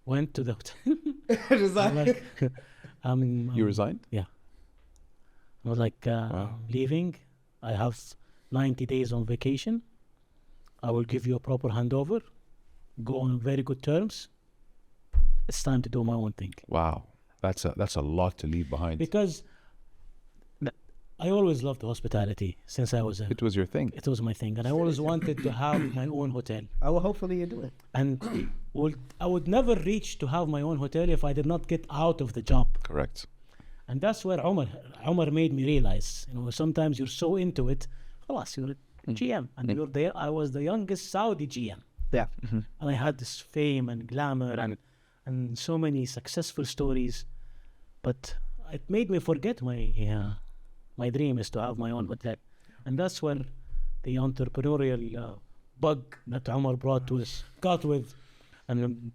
[SPEAKER 1] Went to the hotel.
[SPEAKER 2] Resigned.
[SPEAKER 3] You resigned?
[SPEAKER 1] Yeah. I was like, leaving. I have 90 days on vacation. I will give you a proper handover. Go on very good terms. It's time to do my own thing.
[SPEAKER 3] Wow. That's a lot to leave behind.
[SPEAKER 1] Because I always loved hospitality since I was
[SPEAKER 3] It was your thing.
[SPEAKER 1] It was my thing. And I always wanted to have my own hotel.
[SPEAKER 2] Oh, hopefully you do it.
[SPEAKER 1] And I would never reach to have my own hotel if I did not get out of the job.
[SPEAKER 3] Correct.
[SPEAKER 1] And that's where Omar made me realize, sometimes you're so into it, خلاص, you're a GM. And you're there. I was the youngest Saudi GM.
[SPEAKER 2] Yeah.
[SPEAKER 1] And I had this fame and glamour and so many successful stories. But it made me forget my dream is to have my own hotel. And that's where the entrepreneurial bug that Omar brought to us got with and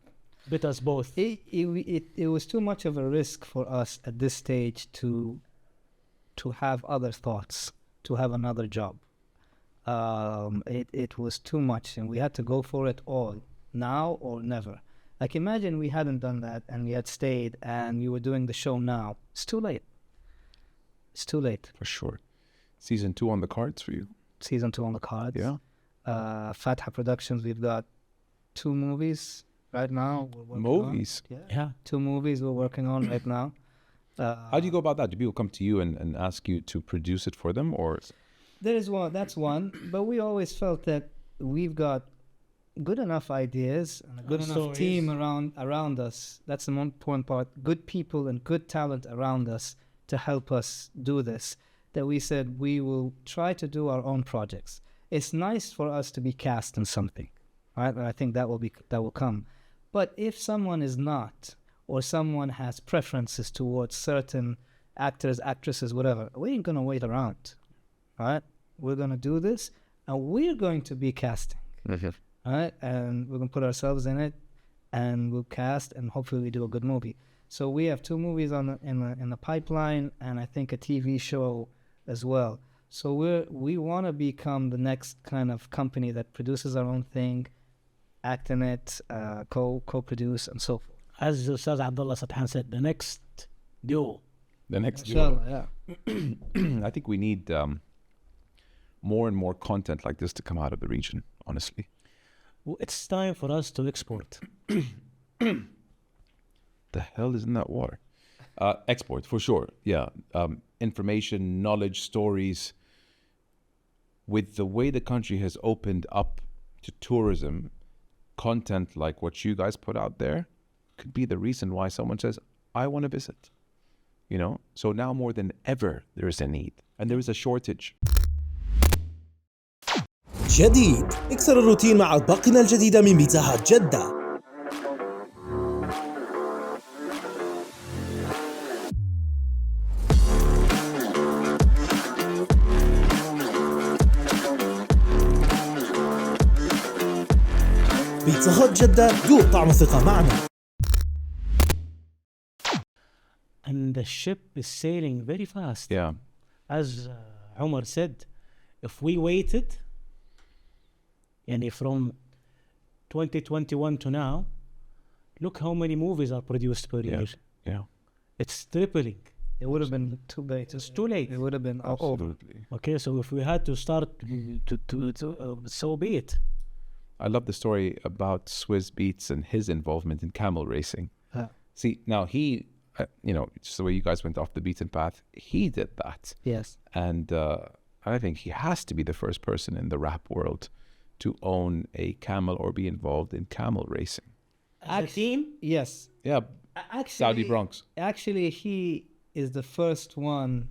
[SPEAKER 1] bit us both.
[SPEAKER 2] It was too much of a risk for us at this stage to have other thoughts, to have another job. it was too much, and we had to go for it all, now or never. Like, imagine we hadn't done that and we had stayed and we were doing the show now. It's too late. It's too late.
[SPEAKER 3] For sure. Season 2 on the cards for you.
[SPEAKER 2] Season 2 on the cards.
[SPEAKER 3] Yeah.
[SPEAKER 2] Fatha Productions, we've got 2 movies right now. We're working
[SPEAKER 3] Movies?
[SPEAKER 2] on.
[SPEAKER 1] Yeah.
[SPEAKER 2] 2 movies we're working on right now.
[SPEAKER 3] How do you go about that? Do people come to you and ask you to produce it for them, or?
[SPEAKER 2] There is one, that's one. But we always felt that we've got good enough ideas and a good enough
[SPEAKER 1] stories.
[SPEAKER 2] team around us. That's the most important part. Good people and good talent around us to help us do this. That we said we will try to do our own projects. It's nice for us to be cast in something, right? And I think that will come. But if someone is not, or someone has preferences towards certain actors, actresses, whatever, we ain't gonna wait around, right? We're gonna do this, and we're going to be casting, right? And we're gonna put ourselves in it, and we'll cast, and hopefully we do a good movie. So we have 2 movies in the pipeline, and I think a TV show as well. So we want to become the next kind of company that produces our own thing, act in it, co-produce, and so forth.
[SPEAKER 1] As Ustaz Abdullah Sathan said, the next duo.
[SPEAKER 3] The next
[SPEAKER 2] Inshallah, yeah.
[SPEAKER 3] I think we need more and more content like this to come out of the region, honestly.
[SPEAKER 1] Well, it's time for us to export.
[SPEAKER 3] The hell is in that water? Export, for sure, yeah. Information, knowledge, stories. With the way the country has opened up to tourism, content like what you guys put out there could be the reason why someone says, I want to visit. You know? So now more than ever, there is a need. And there is a shortage.
[SPEAKER 6] جديد اكسر الروتين مع أطباقنا الجديدة من بيتزا هات جدة. بيتزا هات جدة، ذوق طعم الثقة معنا.
[SPEAKER 1] And the ship is sailing very fast.
[SPEAKER 3] Yeah.
[SPEAKER 1] As Omar said, if we waited, and from 2021 to now, look how many movies are produced per year.
[SPEAKER 3] Yeah.
[SPEAKER 1] It's tripling.
[SPEAKER 2] It would have been too late.
[SPEAKER 1] It's too late.
[SPEAKER 2] It would have been over.
[SPEAKER 3] Absolutely.
[SPEAKER 1] Okay, so if we had to start so be it.
[SPEAKER 3] I love the story about Swizz Beatz and his involvement in camel racing. See, now he, just the way you guys went off the beaten path, he did that.
[SPEAKER 2] Yes.
[SPEAKER 3] And I think he has to be the first person in the rap world to own a camel or be involved in camel racing.
[SPEAKER 1] As a team?
[SPEAKER 2] Yes.
[SPEAKER 3] Yeah,
[SPEAKER 2] Actually,
[SPEAKER 3] Saudi Bronx.
[SPEAKER 2] Actually, he is the first one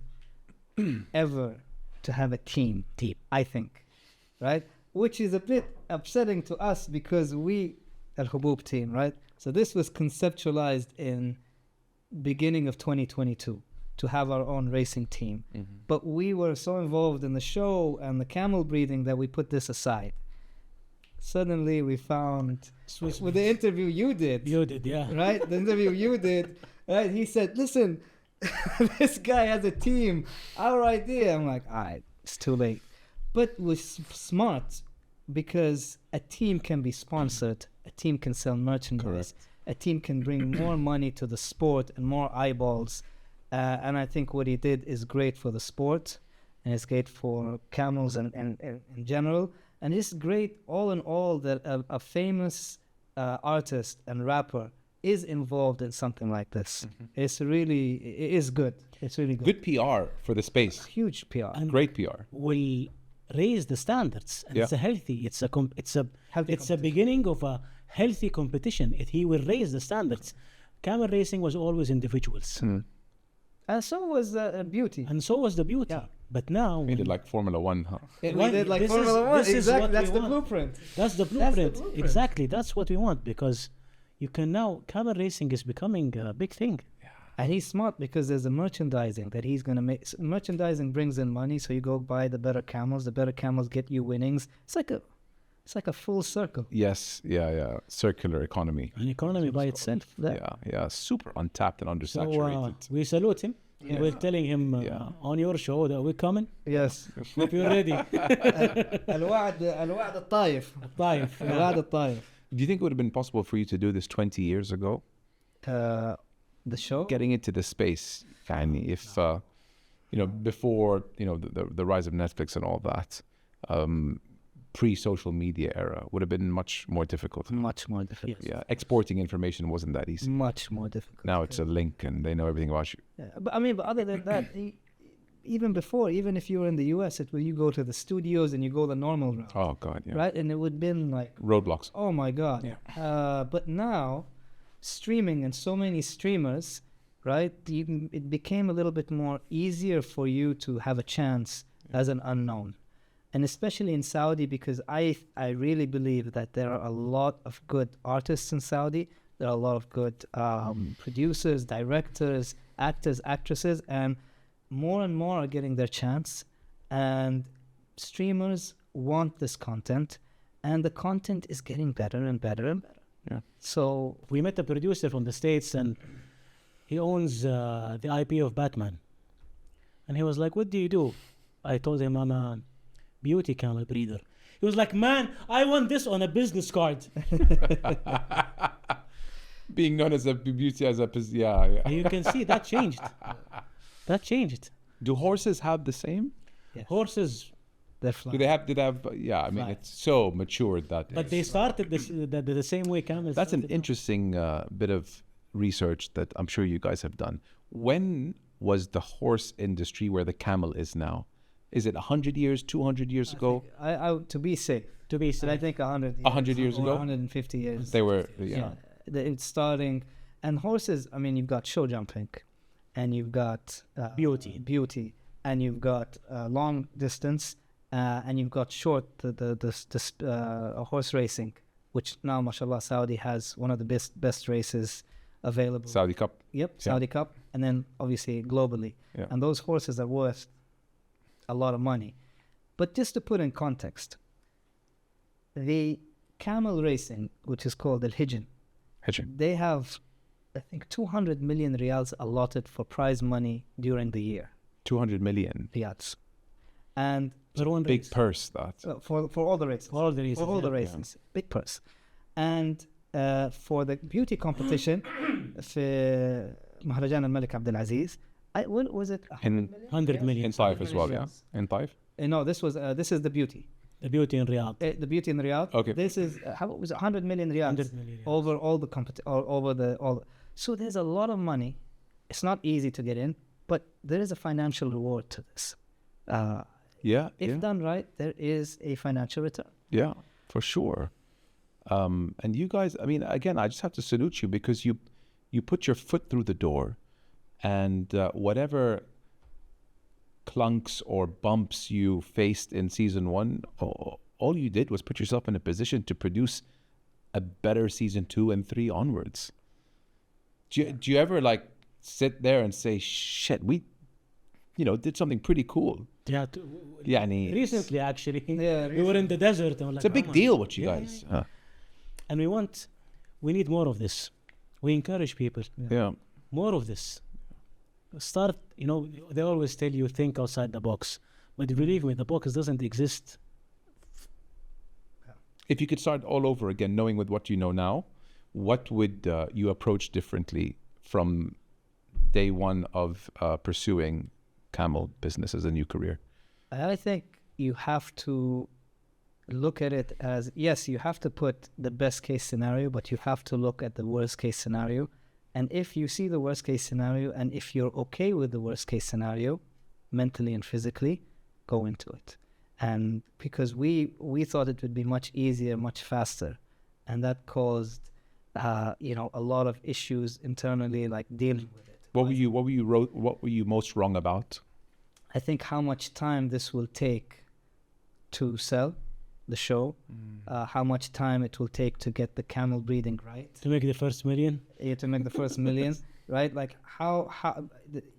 [SPEAKER 2] ever to have a team, I think. Right? Which is a bit upsetting to us because we, Al Hubub team, right? So this was conceptualized in beginning of 2022 to have our own racing team.
[SPEAKER 3] Mm-hmm.
[SPEAKER 2] But we were so involved in the show and the camel breeding that we put this aside. Suddenly we found, with the interview you did,
[SPEAKER 1] Yeah.
[SPEAKER 2] right? The interview you did, right? He said, listen, this guy has a team, our idea. I'm like, all right, it's too late. But it was smart because a team can be sponsored, a team can sell merchandise, a team can bring more money to the sport and more eyeballs. And I think what he did is great for the sport, and it's great for camels and in general. And it's great all in all that a famous artist and rapper is involved in something like this. Mm-hmm. It is good. It's really good.
[SPEAKER 3] Good PR for the space.
[SPEAKER 2] Huge PR.
[SPEAKER 1] And
[SPEAKER 3] great PR.
[SPEAKER 1] Will raise the standards. And it's a beginning of a healthy competition. He will raise the standards. Camel racing was always individuals.
[SPEAKER 2] And so was beauty.
[SPEAKER 1] And so was the beauty.
[SPEAKER 2] Yeah.
[SPEAKER 1] But now
[SPEAKER 3] We did like Formula One, huh?
[SPEAKER 2] We did like Formula One. Exactly. That's the blueprint.
[SPEAKER 1] That's the blueprint. Exactly. That's what we want, because you can now, camel racing is becoming a big thing.
[SPEAKER 2] And he's smart because there's a merchandising that he's going to make. Merchandising brings in money, so you go buy the better camels. The better camels get you winnings. It's like a full circle.
[SPEAKER 3] Yes, yeah. Circular economy.
[SPEAKER 1] An economy by itself.
[SPEAKER 3] Yeah. Super untapped and undersaturated.
[SPEAKER 1] So we salute him. We're telling him on your show that we're coming.
[SPEAKER 2] Yes.
[SPEAKER 1] Hope you're ready.
[SPEAKER 2] الوعد الطايف.
[SPEAKER 1] طيف.
[SPEAKER 2] الوعد الطايف.
[SPEAKER 3] Do you think it would have been possible for you to do this 20 years ago?
[SPEAKER 2] The show?
[SPEAKER 3] Getting into the space, يعني, if, before, the rise of Netflix and all that, pre-social media era would have been much more difficult.
[SPEAKER 2] Much more difficult.
[SPEAKER 1] Yes.
[SPEAKER 3] Yeah, exporting information wasn't that easy.
[SPEAKER 2] Much more difficult.
[SPEAKER 3] Now it's a link and they know everything about you.
[SPEAKER 2] Yeah. But other than that, even before, even if you were in the US, you go to the studios and you go the normal route.
[SPEAKER 3] Oh, God, yeah.
[SPEAKER 2] Right? And it would have been like,
[SPEAKER 3] Roadblocks.
[SPEAKER 2] oh my God.
[SPEAKER 1] Yeah.
[SPEAKER 2] But now, streaming and so many streamers, right? It became a little bit more easier for you to have a chance as an unknown. And especially in Saudi, because I really believe that there are a lot of good artists in Saudi. There are a lot of good producers, directors, actors, actresses, and more are getting their chance. And streamers want this content, and the content is getting better and better and better.
[SPEAKER 3] Yeah.
[SPEAKER 2] So
[SPEAKER 1] We met a producer from the States, and he owns the IP of Batman. And he was like, what do you do? I told him I'm a beauty camel breeder. He was like, man, I want this on a business card.
[SPEAKER 3] Being known as a beauty, yeah.
[SPEAKER 1] And you can see that changed. That changed.
[SPEAKER 3] Do horses have the same?
[SPEAKER 2] yes,
[SPEAKER 1] Horses,
[SPEAKER 2] they're flying.
[SPEAKER 3] Do they have, yeah, I mean,
[SPEAKER 1] Fine.
[SPEAKER 3] it's so matured that.
[SPEAKER 1] but they started the same way camels.
[SPEAKER 3] That's an
[SPEAKER 1] started.
[SPEAKER 3] interesting bit of research that I'm sure you guys have done. When was the horse industry where the camel is now? Is it 100 years, 200 years ago?
[SPEAKER 2] I to be safe.
[SPEAKER 1] To be
[SPEAKER 2] But I
[SPEAKER 1] safe.
[SPEAKER 2] think 100 years.
[SPEAKER 3] 100 years
[SPEAKER 2] or
[SPEAKER 3] ago?
[SPEAKER 2] 150 years.
[SPEAKER 3] They were,
[SPEAKER 2] Yeah. It's starting. And horses, I mean, you've got show jumping, and you've got beauty, and you've got long distance, and you've got short, the horse racing, which now, mashallah, Saudi has one of the best races available.
[SPEAKER 3] Saudi Cup.
[SPEAKER 2] Yep, Saudi Cup, and then obviously globally.
[SPEAKER 3] Yeah.
[SPEAKER 2] And those horses are worth a lot of money. But just to put in context, the camel racing, which is called Al-Hijn,
[SPEAKER 3] Hitching.
[SPEAKER 2] they have, I think, 200 million riyals allotted for prize money during the year.
[SPEAKER 3] 200 million.
[SPEAKER 2] Riyals. And
[SPEAKER 1] For one
[SPEAKER 3] Big
[SPEAKER 1] race.
[SPEAKER 3] purse, that.
[SPEAKER 2] for all the races.
[SPEAKER 1] For all the reasons.
[SPEAKER 2] For all the
[SPEAKER 1] yeah.
[SPEAKER 2] races. Big purse. And for the beauty competition, في مهرجان الملك عبد العزيز, what was it?
[SPEAKER 3] In
[SPEAKER 1] 100 million.
[SPEAKER 3] in Taif as well, yeah?
[SPEAKER 2] Yes.
[SPEAKER 3] In Taif?
[SPEAKER 2] No, this is the beauty.
[SPEAKER 1] The beauty in Riyadh.
[SPEAKER 2] The beauty in Riyadh.
[SPEAKER 3] Okay.
[SPEAKER 2] This is how was it, 100 million riyals
[SPEAKER 1] 100 million. Yeah.
[SPEAKER 2] over all the all. So there's a lot of money. It's not easy to get in, but there is a financial reward to this.
[SPEAKER 3] Yeah,
[SPEAKER 2] If
[SPEAKER 3] yeah.
[SPEAKER 2] done right, there is a financial return.
[SPEAKER 3] Yeah, for sure. And you guys, I mean, again, I just have to salute you because you put your foot through the door, and whatever clunks or bumps you faced in season one, all you did was put yourself in a position to produce a better season 2 and 3 onwards. Do you ever like sit there and say, shit, we did something pretty cool?
[SPEAKER 1] Yeah.
[SPEAKER 3] يعني
[SPEAKER 1] Recently, actually.
[SPEAKER 2] Yeah,
[SPEAKER 1] We were in the desert. And we're like,
[SPEAKER 3] it's a big
[SPEAKER 1] "Oh my
[SPEAKER 3] deal
[SPEAKER 1] God."
[SPEAKER 3] what you
[SPEAKER 1] Yeah,
[SPEAKER 3] guys.
[SPEAKER 1] yeah, yeah. And we need more of this. We encourage people.
[SPEAKER 3] Yeah.
[SPEAKER 1] More of this. Start, they always tell you think outside the box. But believe me, the box doesn't exist.
[SPEAKER 3] If you could start all over again, knowing with what you know now, what would you approach differently from day one of pursuing camel business as a new career?
[SPEAKER 2] I think you have to look at it as, yes, you have to put the best case scenario, but you have to look at the worst case scenario. And if you see the worst case scenario, and if you're okay with the worst case scenario, mentally and physically, go into it. And because we thought it would be much easier, much faster, and that caused a lot of issues internally, like dealing with it.
[SPEAKER 3] What were you most wrong about?
[SPEAKER 2] I think how much time this will take to sell the show, how much time it will take to get the camel breeding right,
[SPEAKER 1] To make the first million.
[SPEAKER 2] to make the first million, right? Like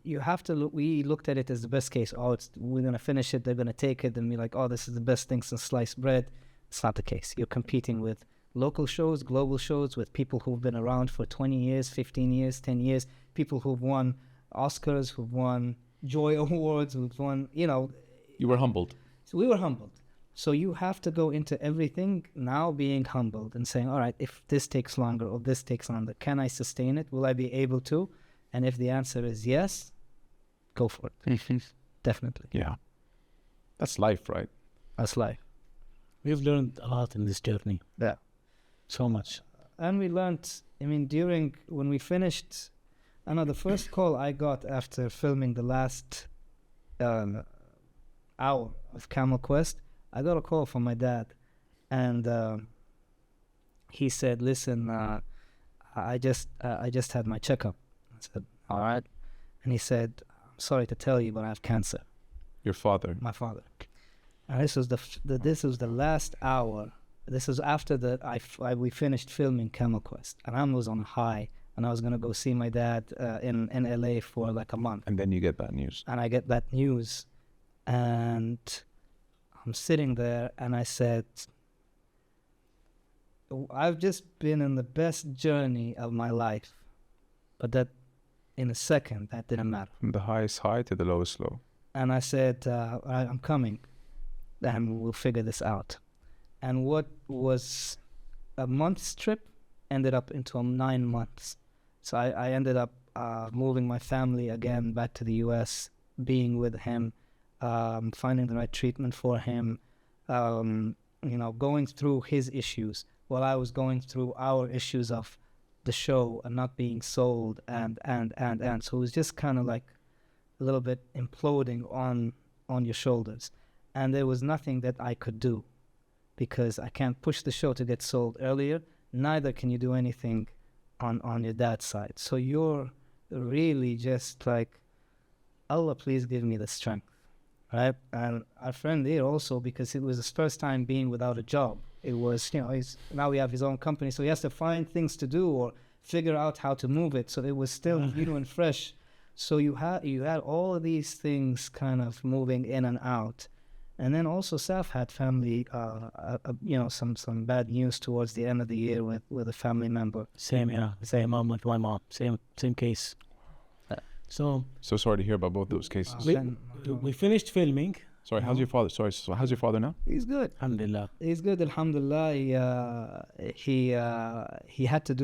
[SPEAKER 2] you have to look. We looked at it as the best case. We're gonna finish it. They're gonna take it and be like, this is the best thing since sliced bread. It's not the case. You're competing with local shows, global shows, with people who've been around for 20 years, 15 years, 10 years, people who've won Oscars, who've won Joy Awards, who've won, you know.
[SPEAKER 3] You were humbled.
[SPEAKER 2] So we were humbled. So you have to go into everything now being humbled and saying, all right, if this takes longer or this takes longer, can I sustain it? Will I be able to? And if the answer is yes, go for it. Definitely.
[SPEAKER 3] Yeah. That's life, right?
[SPEAKER 2] That's life.
[SPEAKER 1] We've learned a lot in this journey.
[SPEAKER 2] Yeah.
[SPEAKER 1] So much.
[SPEAKER 2] And we learned, I mean, when we finished, I know the first call I got after filming the last hour of Camel Quest, I got a call from my dad, and he said, "Listen, I just had my checkup." I said, "All right," and he said, "I'm sorry to tell you, but I have cancer."
[SPEAKER 3] Your father.
[SPEAKER 2] My father. And this was this was the last hour. This was after we finished filming Camel Quest, and I was on a high, and I was gonna go see my dad in LA for like a month.
[SPEAKER 3] And then you get that news.
[SPEAKER 2] And I get that news, and I'm sitting there, and I said, I've just been in the best journey of my life, but that in a second, that didn't matter.
[SPEAKER 3] From the highest high to the lowest low.
[SPEAKER 2] And I said, I'm coming, and we'll figure this out. And what was a month's trip ended up into 9 months. So I ended up moving my family again back to the US, being with him, finding the right treatment for him, going through his issues while I was going through our issues of the show and not being sold and. So it was just kind of like a little bit imploding on your shoulders. And there was nothing that I could do because I can't push the show to get sold earlier. Neither can you do anything on your dad's side. So you're really just like, Allah, please give me the strength. Right? And our friend here also, because it was his first time being without a job. It was, now we have his own company, so he has to find things to do or figure out how to move it. So it was still new and fresh. So you had all of these things kind of moving in and out. And then also Saf had family, some bad news towards the end of the year with a family member.
[SPEAKER 1] Same with my mom. Same case. So
[SPEAKER 3] sorry to hear about both those cases.
[SPEAKER 1] We finished filming.
[SPEAKER 3] Sorry, how's your father? Sorry, so how's your father now?
[SPEAKER 2] He's good.
[SPEAKER 1] Alhamdulillah.
[SPEAKER 2] He's good, alhamdulillah. He had to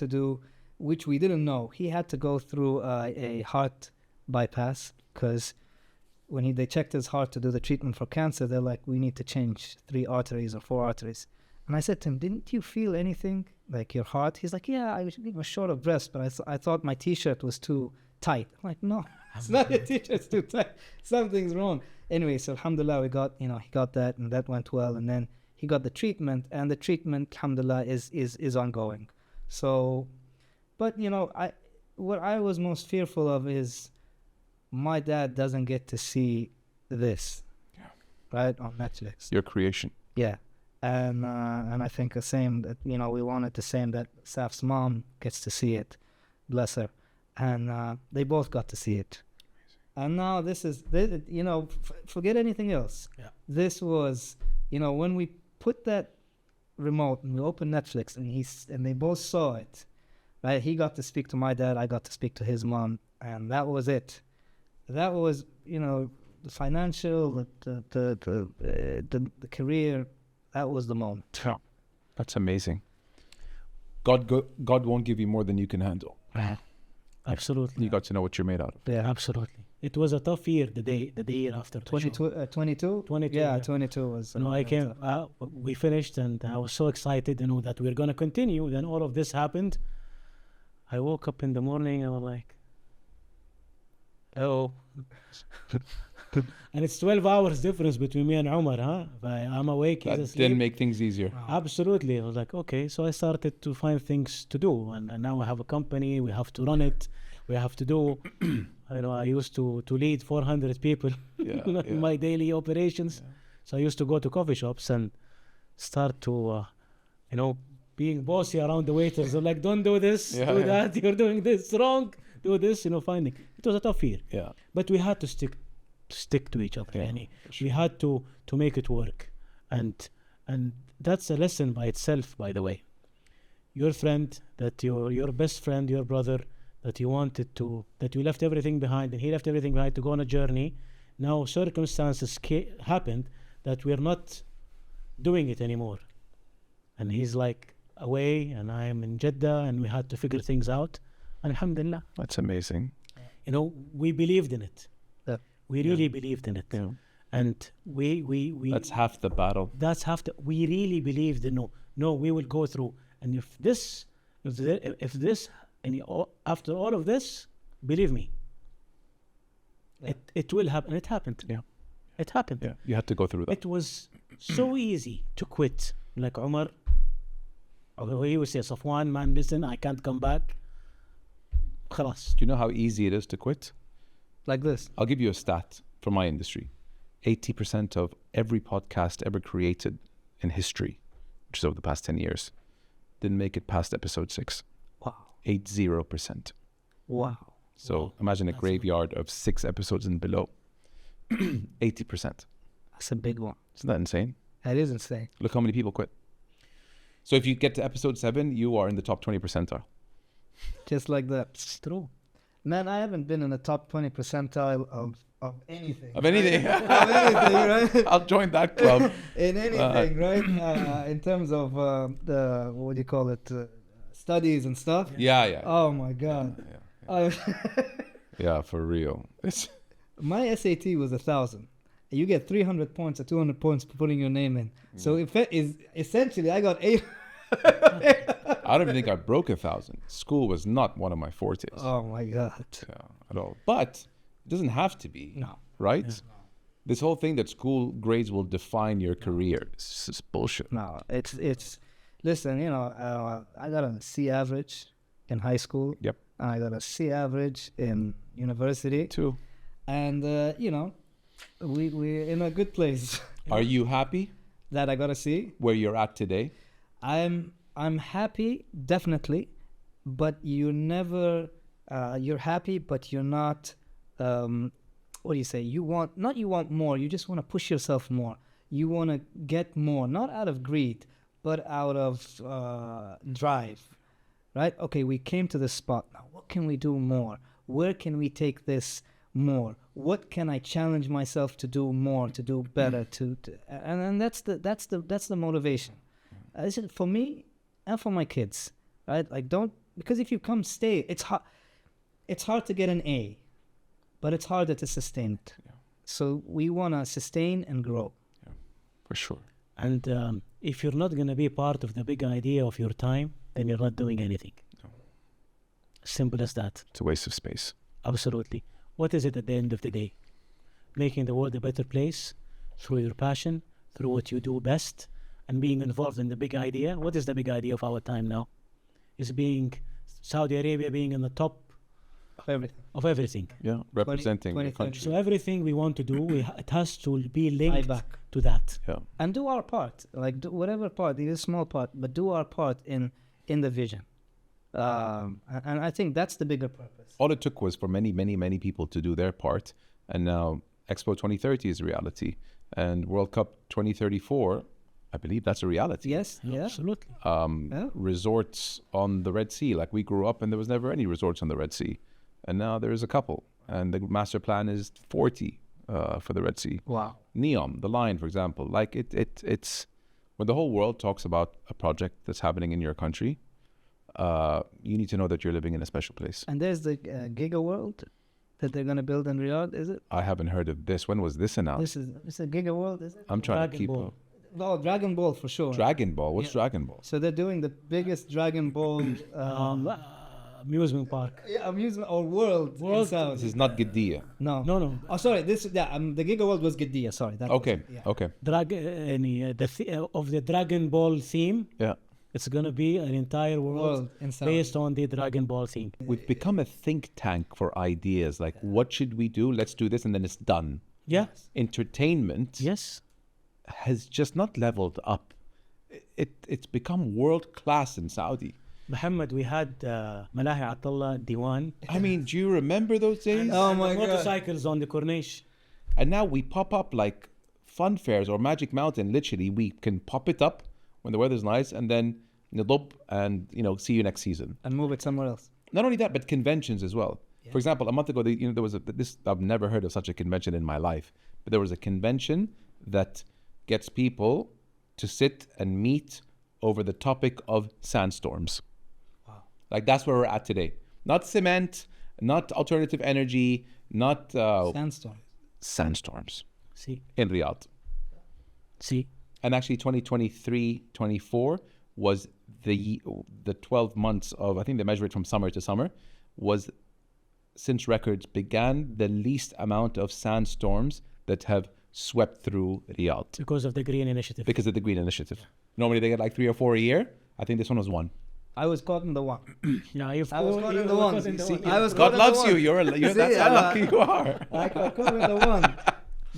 [SPEAKER 2] do, which we didn't know. He had to go through a heart bypass because when they checked his heart to do the treatment for cancer, they're like, we need to change 3 arteries or 4 arteries. And I said to him, didn't you feel anything like your heart? He's like, yeah, I was short of breath, but I thought my T-shirt was too tight. I'm like, no, it's not your T-shirt, it's too tight. Something's wrong. Anyway, so alhamdulillah, he got that, and that went well. And then he got the treatment, and the treatment, alhamdulillah, is ongoing. So, but what I was most fearful of is my dad doesn't get to see this, right, on Netflix.
[SPEAKER 3] Your creation.
[SPEAKER 2] Yeah. And I think the same that, we wanted the same that Saf's mom gets to see it, bless her. And they both got to see it. And now forget anything else.
[SPEAKER 1] Yeah.
[SPEAKER 2] This was, when we put that remote and we opened Netflix and they both saw it, right? He got to speak to my dad, I got to speak to his mom, and that was it. That was, the financial, the career, that was the moment.
[SPEAKER 3] Yeah. That's amazing. God won't give you more than you can handle.
[SPEAKER 1] Absolutely.
[SPEAKER 3] You got to know what you're made out of.
[SPEAKER 2] Yeah,
[SPEAKER 1] absolutely. It was a tough year, the year after.
[SPEAKER 2] 22?
[SPEAKER 1] 22.
[SPEAKER 2] Yeah, 22 was.
[SPEAKER 1] I came, we finished, and I was so excited, that we're going to continue. Then all of this happened. I woke up in the morning, and I was like, oh. And it's 12 hours difference between me and Omar, huh? I'm awake.
[SPEAKER 3] That didn't make things easier.
[SPEAKER 1] Absolutely. I was like, okay. So I started to find things to do. And now I have a company. We have to run it. We have to do. I used to lead 400 people in my daily operations. Yeah. So I used to go to coffee shops and start to, being bossy around the waiters. They're like, don't do this, do that. You're doing this wrong. Do this, finding. It was a tough year.
[SPEAKER 3] Yeah.
[SPEAKER 1] But we had to stick to each other.
[SPEAKER 3] Yeah,
[SPEAKER 1] we had to make it work. And that's a lesson by itself, by the way. Your friend, that your best friend, your brother, that you wanted to, that you left everything behind and he left everything behind to go on a journey. Now circumstances happened that we're not doing it anymore. And he's like away and I am in Jeddah and we had to figure things out. And alhamdulillah.
[SPEAKER 3] That's amazing.
[SPEAKER 1] You know, we believed in it.
[SPEAKER 2] Yeah.
[SPEAKER 1] We really believed in it.
[SPEAKER 3] Yeah.
[SPEAKER 1] And we
[SPEAKER 3] That's half the battle.
[SPEAKER 1] that's have to, we really believed in no, we will go through. And if this, and after all of this, believe me, it will happen. It happened.
[SPEAKER 3] Yeah.
[SPEAKER 1] It happened.
[SPEAKER 3] Yeah. You had to go through that.
[SPEAKER 1] It was so easy to quit. Like Omar, or he would say, Safwan, man, listen, I can't come back. خلاص.
[SPEAKER 3] Do you know how easy it is to quit?
[SPEAKER 2] Like this.
[SPEAKER 3] I'll give you a stat from my industry. 80% of every podcast ever created in history, which is over the past 10 years, didn't make it past episode 6.
[SPEAKER 2] Wow.
[SPEAKER 3] 80%.
[SPEAKER 2] Wow.
[SPEAKER 3] So imagine a
[SPEAKER 1] That's
[SPEAKER 3] graveyard of 6 episodes and below. 80%.
[SPEAKER 2] That's a big one.
[SPEAKER 3] Isn't that insane?
[SPEAKER 2] That is insane.
[SPEAKER 3] Look how many people quit. So if you get to episode 7, you are in the top 20 percentile.
[SPEAKER 2] Just like that.
[SPEAKER 1] It's true.
[SPEAKER 2] Man, I haven't been in the top 20 percentile of anything.
[SPEAKER 3] Of anything.
[SPEAKER 2] Of anything, right?
[SPEAKER 3] I'll join that club.
[SPEAKER 2] In anything, right? In terms of the, what do you call it, studies and stuff.
[SPEAKER 3] Yeah.
[SPEAKER 2] Oh my God.
[SPEAKER 3] Yeah, for real. It's
[SPEAKER 2] My SAT was 1,000. You get 300 points or 200 points for putting your name in. So if it is essentially, I got 8.
[SPEAKER 3] I don't even think I broke 1,000. School was not one of my fortes.
[SPEAKER 2] Oh my God.
[SPEAKER 3] At all. But it doesn't have to be.
[SPEAKER 2] No.
[SPEAKER 3] Right? This whole thing that school grades will define your career. This is bullshit.
[SPEAKER 2] No, it's. Listen, you know, I got a C average in high school.
[SPEAKER 3] Yep.
[SPEAKER 2] And I got a C average in university.
[SPEAKER 3] Too.
[SPEAKER 2] And you know, we're in a good place.
[SPEAKER 3] Are you happy
[SPEAKER 2] That I got a C.
[SPEAKER 3] where you're at today?
[SPEAKER 2] I'm happy, definitely, but you're never. You're happy, but you're not. What do you say? You want more. You just want to push yourself more. You want to get more, not out of greed, but out of drive, right? Okay, we came to this spot now. What can we do more? Where can we take this more? What can I challenge myself to do more, to do better, and that's the motivation. This is for me and for my kids, right? Like because if you come stay, it's hard to get an A, but it's harder to sustain it.
[SPEAKER 3] Yeah.
[SPEAKER 2] So we want to sustain and grow.
[SPEAKER 3] Yeah, for sure.
[SPEAKER 1] And if you're not going to be part of the big idea of your time, then you're not doing anything.
[SPEAKER 3] No.
[SPEAKER 1] Simple as that.
[SPEAKER 3] It's a waste of space.
[SPEAKER 1] Absolutely. What is it at the end of the day? Making the world a better place through your passion, through what you do best, and being involved in the big idea. What is the big idea of our time now? Is being Saudi Arabia being in the top of everything.
[SPEAKER 3] Yeah, representing
[SPEAKER 2] 20,
[SPEAKER 3] the country.
[SPEAKER 1] So everything we want to do, it has to be linked
[SPEAKER 2] back.
[SPEAKER 1] to that.
[SPEAKER 3] Yeah.
[SPEAKER 2] And do our part, like do whatever part, even a small part, but do our part in the vision. And I think that's the bigger purpose.
[SPEAKER 3] All it took was for many, many, many people to do their part. And now Expo 2030 is a reality. And World Cup 2034, I believe that's a reality.
[SPEAKER 2] Yes, yeah.
[SPEAKER 1] Absolutely.
[SPEAKER 2] Yeah.
[SPEAKER 3] Resorts on the Red Sea. Like we grew up and there was never any resorts on the Red Sea. And now there is a couple. And the master plan is 40 for the Red Sea.
[SPEAKER 2] Wow.
[SPEAKER 3] Neom, the line, for example. Like it's when the whole world talks about a project that's happening in your country, you need to know that you're living in a special place.
[SPEAKER 2] And there's the Giga World that they're going to build in Riyadh, is it?
[SPEAKER 3] I haven't heard of this. When was this announced?
[SPEAKER 2] It's a Giga World, is it?
[SPEAKER 3] I'm trying to
[SPEAKER 1] Dragon
[SPEAKER 3] keep
[SPEAKER 1] Ball.
[SPEAKER 3] up.
[SPEAKER 2] Oh, Dragon Ball for sure.
[SPEAKER 3] Dragon Ball. What's
[SPEAKER 2] Yeah.
[SPEAKER 3] Dragon Ball?
[SPEAKER 2] So they're doing the biggest Dragon Ball
[SPEAKER 1] Amusement park.
[SPEAKER 2] amusement or world in
[SPEAKER 3] This
[SPEAKER 2] Saudi.
[SPEAKER 3] is not Giddiya.
[SPEAKER 2] No.
[SPEAKER 1] No.
[SPEAKER 2] Oh, sorry. The Giga World was Giddiya. Sorry. That was
[SPEAKER 3] Okay.
[SPEAKER 2] it, yeah.
[SPEAKER 3] Okay.
[SPEAKER 1] Of the Dragon Ball theme,
[SPEAKER 3] Yeah.
[SPEAKER 1] it's going to be an entire world
[SPEAKER 2] World in Saudi.
[SPEAKER 1] based on the Dragon Ball theme.
[SPEAKER 3] We've become a think tank for ideas. Like, what should we do? Let's do this, and then it's done.
[SPEAKER 1] Yeah.
[SPEAKER 3] Entertainment
[SPEAKER 1] Yes.
[SPEAKER 3] has just not leveled up. It's become world class in Saudi.
[SPEAKER 1] Muhammad, we had Malahi Atallah Diwan.
[SPEAKER 3] I mean, do you remember those days?
[SPEAKER 2] Oh
[SPEAKER 1] and
[SPEAKER 2] my
[SPEAKER 1] the
[SPEAKER 2] God.
[SPEAKER 1] motorcycles on the Corniche.
[SPEAKER 3] And now we pop up like fun fairs or Magic Mountain. Literally, we can pop it up when the weather's nice, and then nidub and see you next season.
[SPEAKER 2] And move it somewhere else.
[SPEAKER 3] Not only that, but conventions as well.
[SPEAKER 2] Yeah.
[SPEAKER 3] For example, a month ago, there was I've never heard of such a convention in my life, but there was a convention that gets people to sit and meet over the topic of sandstorms.
[SPEAKER 2] Wow.
[SPEAKER 3] Like that's where we're at today. Not cement, not alternative energy, not
[SPEAKER 2] Sandstorm.
[SPEAKER 3] sandstorms
[SPEAKER 1] See,
[SPEAKER 3] in Riyadh.
[SPEAKER 1] see.
[SPEAKER 3] And actually 2023-24 was the 12 months of, I think they measure it from summer to summer, was since records began the least amount of sandstorms that have swept through Riyadh
[SPEAKER 1] Because of the Green Initiative.
[SPEAKER 3] because of the Green Initiative. Normally they get like 3 or 4 a year. I think this one was one.
[SPEAKER 2] I was caught in the one.
[SPEAKER 1] Yeah, you've
[SPEAKER 2] I was
[SPEAKER 1] caught-
[SPEAKER 2] caught
[SPEAKER 1] you
[SPEAKER 2] in the
[SPEAKER 1] were
[SPEAKER 2] one.
[SPEAKER 1] caught in the
[SPEAKER 2] See,
[SPEAKER 1] one.
[SPEAKER 2] I was
[SPEAKER 3] God
[SPEAKER 2] caught in the
[SPEAKER 3] loves you.
[SPEAKER 2] one.
[SPEAKER 3] You're
[SPEAKER 2] See,
[SPEAKER 3] that's how lucky you are.
[SPEAKER 2] I got caught in the one.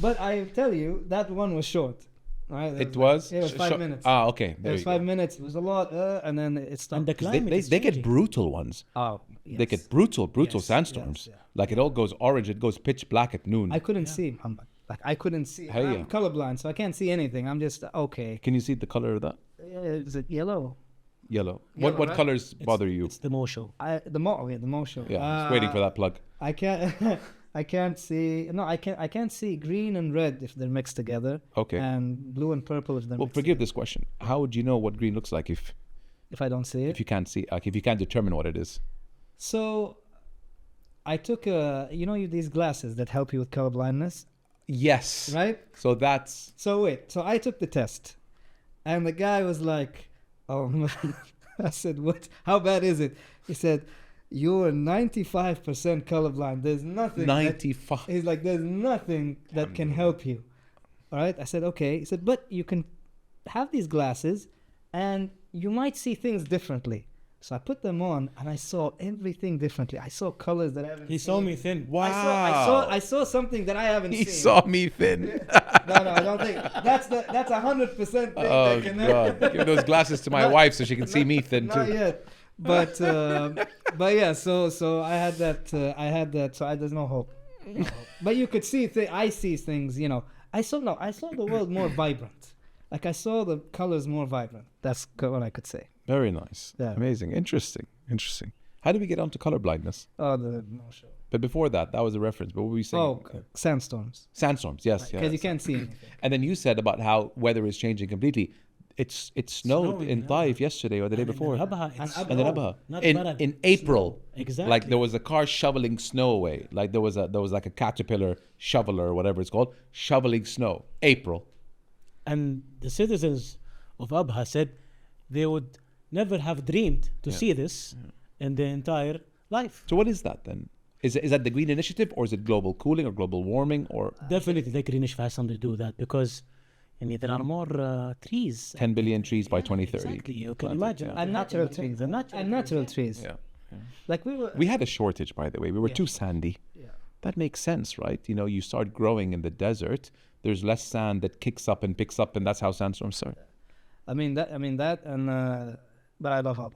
[SPEAKER 2] But I tell you, that one was short. Right?
[SPEAKER 3] It was?
[SPEAKER 2] It was 5 minutes.
[SPEAKER 3] Ah, okay.
[SPEAKER 2] It
[SPEAKER 3] There
[SPEAKER 2] was
[SPEAKER 3] you
[SPEAKER 2] 5
[SPEAKER 3] go.
[SPEAKER 2] minutes. It was a lot. And then it stopped.
[SPEAKER 1] And the
[SPEAKER 3] 'Cause
[SPEAKER 1] climate is
[SPEAKER 3] They get
[SPEAKER 1] changing.
[SPEAKER 3] brutal ones.
[SPEAKER 2] Oh, yes.
[SPEAKER 3] They get brutal
[SPEAKER 2] Yes,
[SPEAKER 3] sandstorms.
[SPEAKER 2] yes, yeah.
[SPEAKER 3] Like it all goes orange. It goes pitch black at noon.
[SPEAKER 2] I couldn't see, Muhammad. Like, I couldn't see.
[SPEAKER 3] Hey,
[SPEAKER 2] I'm
[SPEAKER 3] yeah.
[SPEAKER 2] colorblind, so I can't see anything. I'm just, okay.
[SPEAKER 3] Can you see the color of that?
[SPEAKER 2] Is it yellow?
[SPEAKER 3] Yellow.
[SPEAKER 2] Yellow,
[SPEAKER 3] What
[SPEAKER 2] right?
[SPEAKER 3] colors bother you?
[SPEAKER 1] It's the motion.
[SPEAKER 2] The motion.
[SPEAKER 3] Yeah, I was waiting for that plug.
[SPEAKER 2] I can't. I can't see. No, I can't. I can't see green and red if they're mixed together.
[SPEAKER 3] Okay.
[SPEAKER 2] And blue and purple if they're
[SPEAKER 3] Well,
[SPEAKER 2] mixed
[SPEAKER 3] forgive this question. How would you know what green looks like
[SPEAKER 2] if I don't see it.
[SPEAKER 3] if you can't see, like if you can't determine what it is?
[SPEAKER 2] So, I took these glasses that help you with color blindness,
[SPEAKER 3] Yes.
[SPEAKER 2] right?
[SPEAKER 3] So that's
[SPEAKER 2] So wait. So I took the test, and the guy was like, "Oh," I said, "What? How bad is it?" He said, "You're 95% colorblind. There's nothing."
[SPEAKER 3] 95.
[SPEAKER 2] He's like, "There's nothing that can help you." All right. I said, "Okay." He said, "But you can have these glasses, and you might see things differently." So I put them on, and I saw everything differently. I saw colors that I haven't.
[SPEAKER 1] He
[SPEAKER 2] seen.
[SPEAKER 1] saw me thin.
[SPEAKER 3] Wow.
[SPEAKER 2] I saw something that I haven't
[SPEAKER 3] He
[SPEAKER 2] seen.
[SPEAKER 3] saw me thin.
[SPEAKER 2] No, I don't think that's 100% thing.
[SPEAKER 3] Oh
[SPEAKER 2] that can
[SPEAKER 3] God! Give those glasses to my wife so she can see me thin
[SPEAKER 2] Not
[SPEAKER 3] too.
[SPEAKER 2] yet, but yeah. So I had that. So there's no hope. No hope. But you could see. I see things. I saw the world more vibrant. Like I saw the colors more vibrant. That's what I could say.
[SPEAKER 3] Very nice.
[SPEAKER 2] Yeah.
[SPEAKER 3] Amazing. Interesting. How did we get onto color blindness?
[SPEAKER 2] Oh, the no show.
[SPEAKER 3] But before that was a reference. But what were you saying?
[SPEAKER 2] Oh, sandstorms.
[SPEAKER 3] Sandstorms. Yes.
[SPEAKER 2] Because
[SPEAKER 3] yes.
[SPEAKER 2] you can't see anything.
[SPEAKER 3] And then you said about how weather is changing completely. It snowed
[SPEAKER 1] Snowing,
[SPEAKER 3] in
[SPEAKER 1] yeah.
[SPEAKER 3] Taif yesterday or the day
[SPEAKER 1] And in
[SPEAKER 3] before.
[SPEAKER 1] Abha,
[SPEAKER 2] And
[SPEAKER 1] it's-
[SPEAKER 2] Abha.
[SPEAKER 3] And then
[SPEAKER 2] Oh,
[SPEAKER 3] Abha.
[SPEAKER 1] not
[SPEAKER 3] in
[SPEAKER 1] Barad.
[SPEAKER 3] in April.
[SPEAKER 1] Exactly.
[SPEAKER 3] Like there was a car shoveling snow away. Like there was like a caterpillar shoveler or whatever it's called shoveling snow. April.
[SPEAKER 1] And the citizens of Abha said they would never have dreamed to see this in their entire life.
[SPEAKER 3] So what is that then? Is that the Green Initiative or is it global cooling or global warming or
[SPEAKER 1] Definitely the Greenish has something to do with that because there are more trees.
[SPEAKER 3] 10 billion trees by 2030?
[SPEAKER 1] Exactly. You can
[SPEAKER 3] Planted,
[SPEAKER 1] imagine.
[SPEAKER 3] yeah.
[SPEAKER 2] And natural trees. And natural trees.
[SPEAKER 3] Yeah.
[SPEAKER 2] Like we were.
[SPEAKER 3] We had a shortage, by the way. We were too sandy.
[SPEAKER 2] Yeah.
[SPEAKER 3] That makes sense, right? You start growing in the desert. There's less sand that kicks up and picks up, and that's how sandstorms start.
[SPEAKER 2] I mean that, and but I love Abha.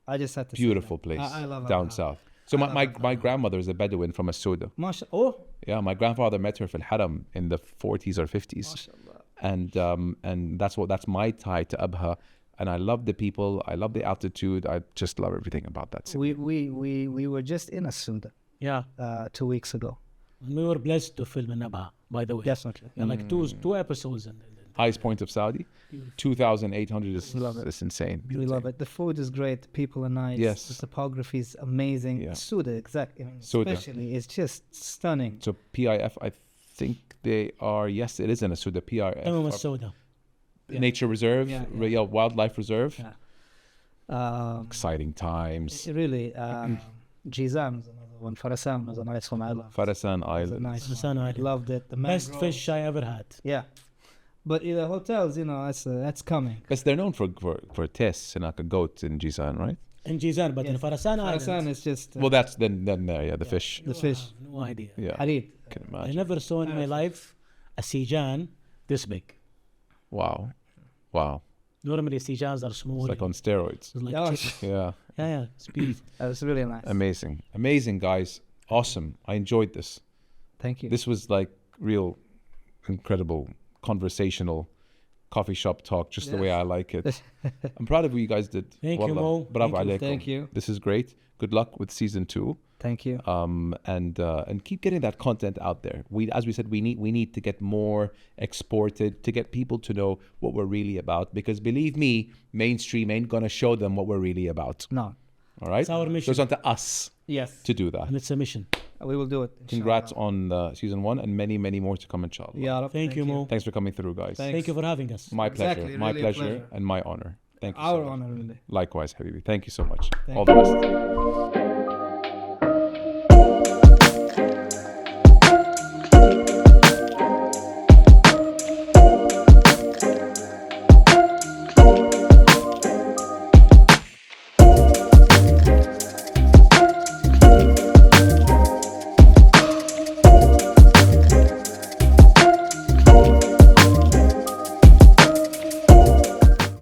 [SPEAKER 2] I just had to say
[SPEAKER 3] Beautiful
[SPEAKER 2] that.
[SPEAKER 3] place
[SPEAKER 2] I love
[SPEAKER 3] down
[SPEAKER 2] Abha.
[SPEAKER 3] south. So
[SPEAKER 2] I
[SPEAKER 3] my
[SPEAKER 2] love
[SPEAKER 3] grandmother is a Bedouin from Saudia.
[SPEAKER 2] Oh,
[SPEAKER 3] Yeah, my grandfather met her fil Haram in the 40s or 50s. And that's my tie to Abha. And I love the people. I love the altitude. I just love everything about that city.
[SPEAKER 2] we were just in a Suda
[SPEAKER 1] Yeah.
[SPEAKER 2] 2 weeks ago.
[SPEAKER 1] And we were blessed to film in Abha, by the way.
[SPEAKER 2] Definitely.
[SPEAKER 1] Yeah, like two episodes.
[SPEAKER 3] Highest point of Saudi, 2,800 is
[SPEAKER 2] Love it.
[SPEAKER 3] it's insane.
[SPEAKER 2] We love it. The food is great. The people are nice.
[SPEAKER 3] Yes.
[SPEAKER 2] The topography is amazing.
[SPEAKER 3] Yeah.
[SPEAKER 2] Suda, exactly.
[SPEAKER 3] Suda.
[SPEAKER 2] Especially, it's just stunning.
[SPEAKER 3] So PIF, I think they are, yes, it is in a Saudia, PRF.
[SPEAKER 1] Soda.
[SPEAKER 3] Nature Reserve,
[SPEAKER 2] Yeah.
[SPEAKER 3] Wildlife Reserve.
[SPEAKER 2] Yeah.
[SPEAKER 3] Exciting times.
[SPEAKER 2] Really, Jizan was another one. Farasan was a nice one. I loved.
[SPEAKER 3] Farasan
[SPEAKER 2] It was a
[SPEAKER 3] Island.
[SPEAKER 2] nice
[SPEAKER 1] Farasan
[SPEAKER 2] one.
[SPEAKER 1] Island.
[SPEAKER 2] Loved it. The
[SPEAKER 1] Best
[SPEAKER 2] mangroves.
[SPEAKER 1] fish I ever had.
[SPEAKER 2] Yeah. But in the hotels, that's coming.
[SPEAKER 3] Because they're known for tests and like a goat in Jizan, right?
[SPEAKER 1] In Jizan, but in Farasan
[SPEAKER 2] Farasan
[SPEAKER 1] Island.
[SPEAKER 2] is just
[SPEAKER 3] Well, that's then there, yeah, the fish.
[SPEAKER 2] the fish.
[SPEAKER 1] No idea.
[SPEAKER 3] Yeah,
[SPEAKER 2] Harid.
[SPEAKER 3] can
[SPEAKER 1] I
[SPEAKER 3] imagine.
[SPEAKER 1] never saw in my life a Sijan this big.
[SPEAKER 3] Wow.
[SPEAKER 1] Normally Sijans are small.
[SPEAKER 3] It's like on steroids.
[SPEAKER 1] It's like
[SPEAKER 2] Yeah.
[SPEAKER 1] chicken.
[SPEAKER 3] Yeah,
[SPEAKER 1] Yeah, it's beautiful.
[SPEAKER 2] That was really nice.
[SPEAKER 3] amazing, guys. Awesome. I enjoyed this.
[SPEAKER 2] Thank you.
[SPEAKER 3] This was like real, incredible, conversational coffee shop talk, just the way I like it. I'm proud of what you guys did.
[SPEAKER 1] Thank you,
[SPEAKER 3] Wallah.
[SPEAKER 1] Mo.
[SPEAKER 3] Bravo
[SPEAKER 1] Thank you.
[SPEAKER 3] alaikum.
[SPEAKER 2] Thank you.
[SPEAKER 3] This is great. Good luck with season 2.
[SPEAKER 2] Thank you.
[SPEAKER 3] And keep getting that content out there. As we said, we need to get more exported to get people to know what we're really about. Because believe me, mainstream ain't gonna show them what we're really about.
[SPEAKER 2] No.
[SPEAKER 3] All right.
[SPEAKER 1] It's our mission.
[SPEAKER 3] So it's on to us
[SPEAKER 2] Yes.
[SPEAKER 3] to do that.
[SPEAKER 1] And it's a mission.
[SPEAKER 2] We will do it.
[SPEAKER 3] Congrats on season 1 and many, many more to come, inshallah.
[SPEAKER 2] Ya Rab,
[SPEAKER 1] Thank you, Mo.
[SPEAKER 3] Thanks for coming through, guys.
[SPEAKER 2] Thanks.
[SPEAKER 1] Thank you for having us.
[SPEAKER 3] My
[SPEAKER 2] Exactly,
[SPEAKER 3] pleasure. My
[SPEAKER 2] really a
[SPEAKER 3] pleasure,
[SPEAKER 2] pleasure.
[SPEAKER 3] and my honor. Thank you.
[SPEAKER 2] Our
[SPEAKER 3] so much.
[SPEAKER 2] honor, really.
[SPEAKER 3] Likewise, Habibi. Thank you so much.
[SPEAKER 2] Thank
[SPEAKER 3] All the
[SPEAKER 2] you.
[SPEAKER 3] best.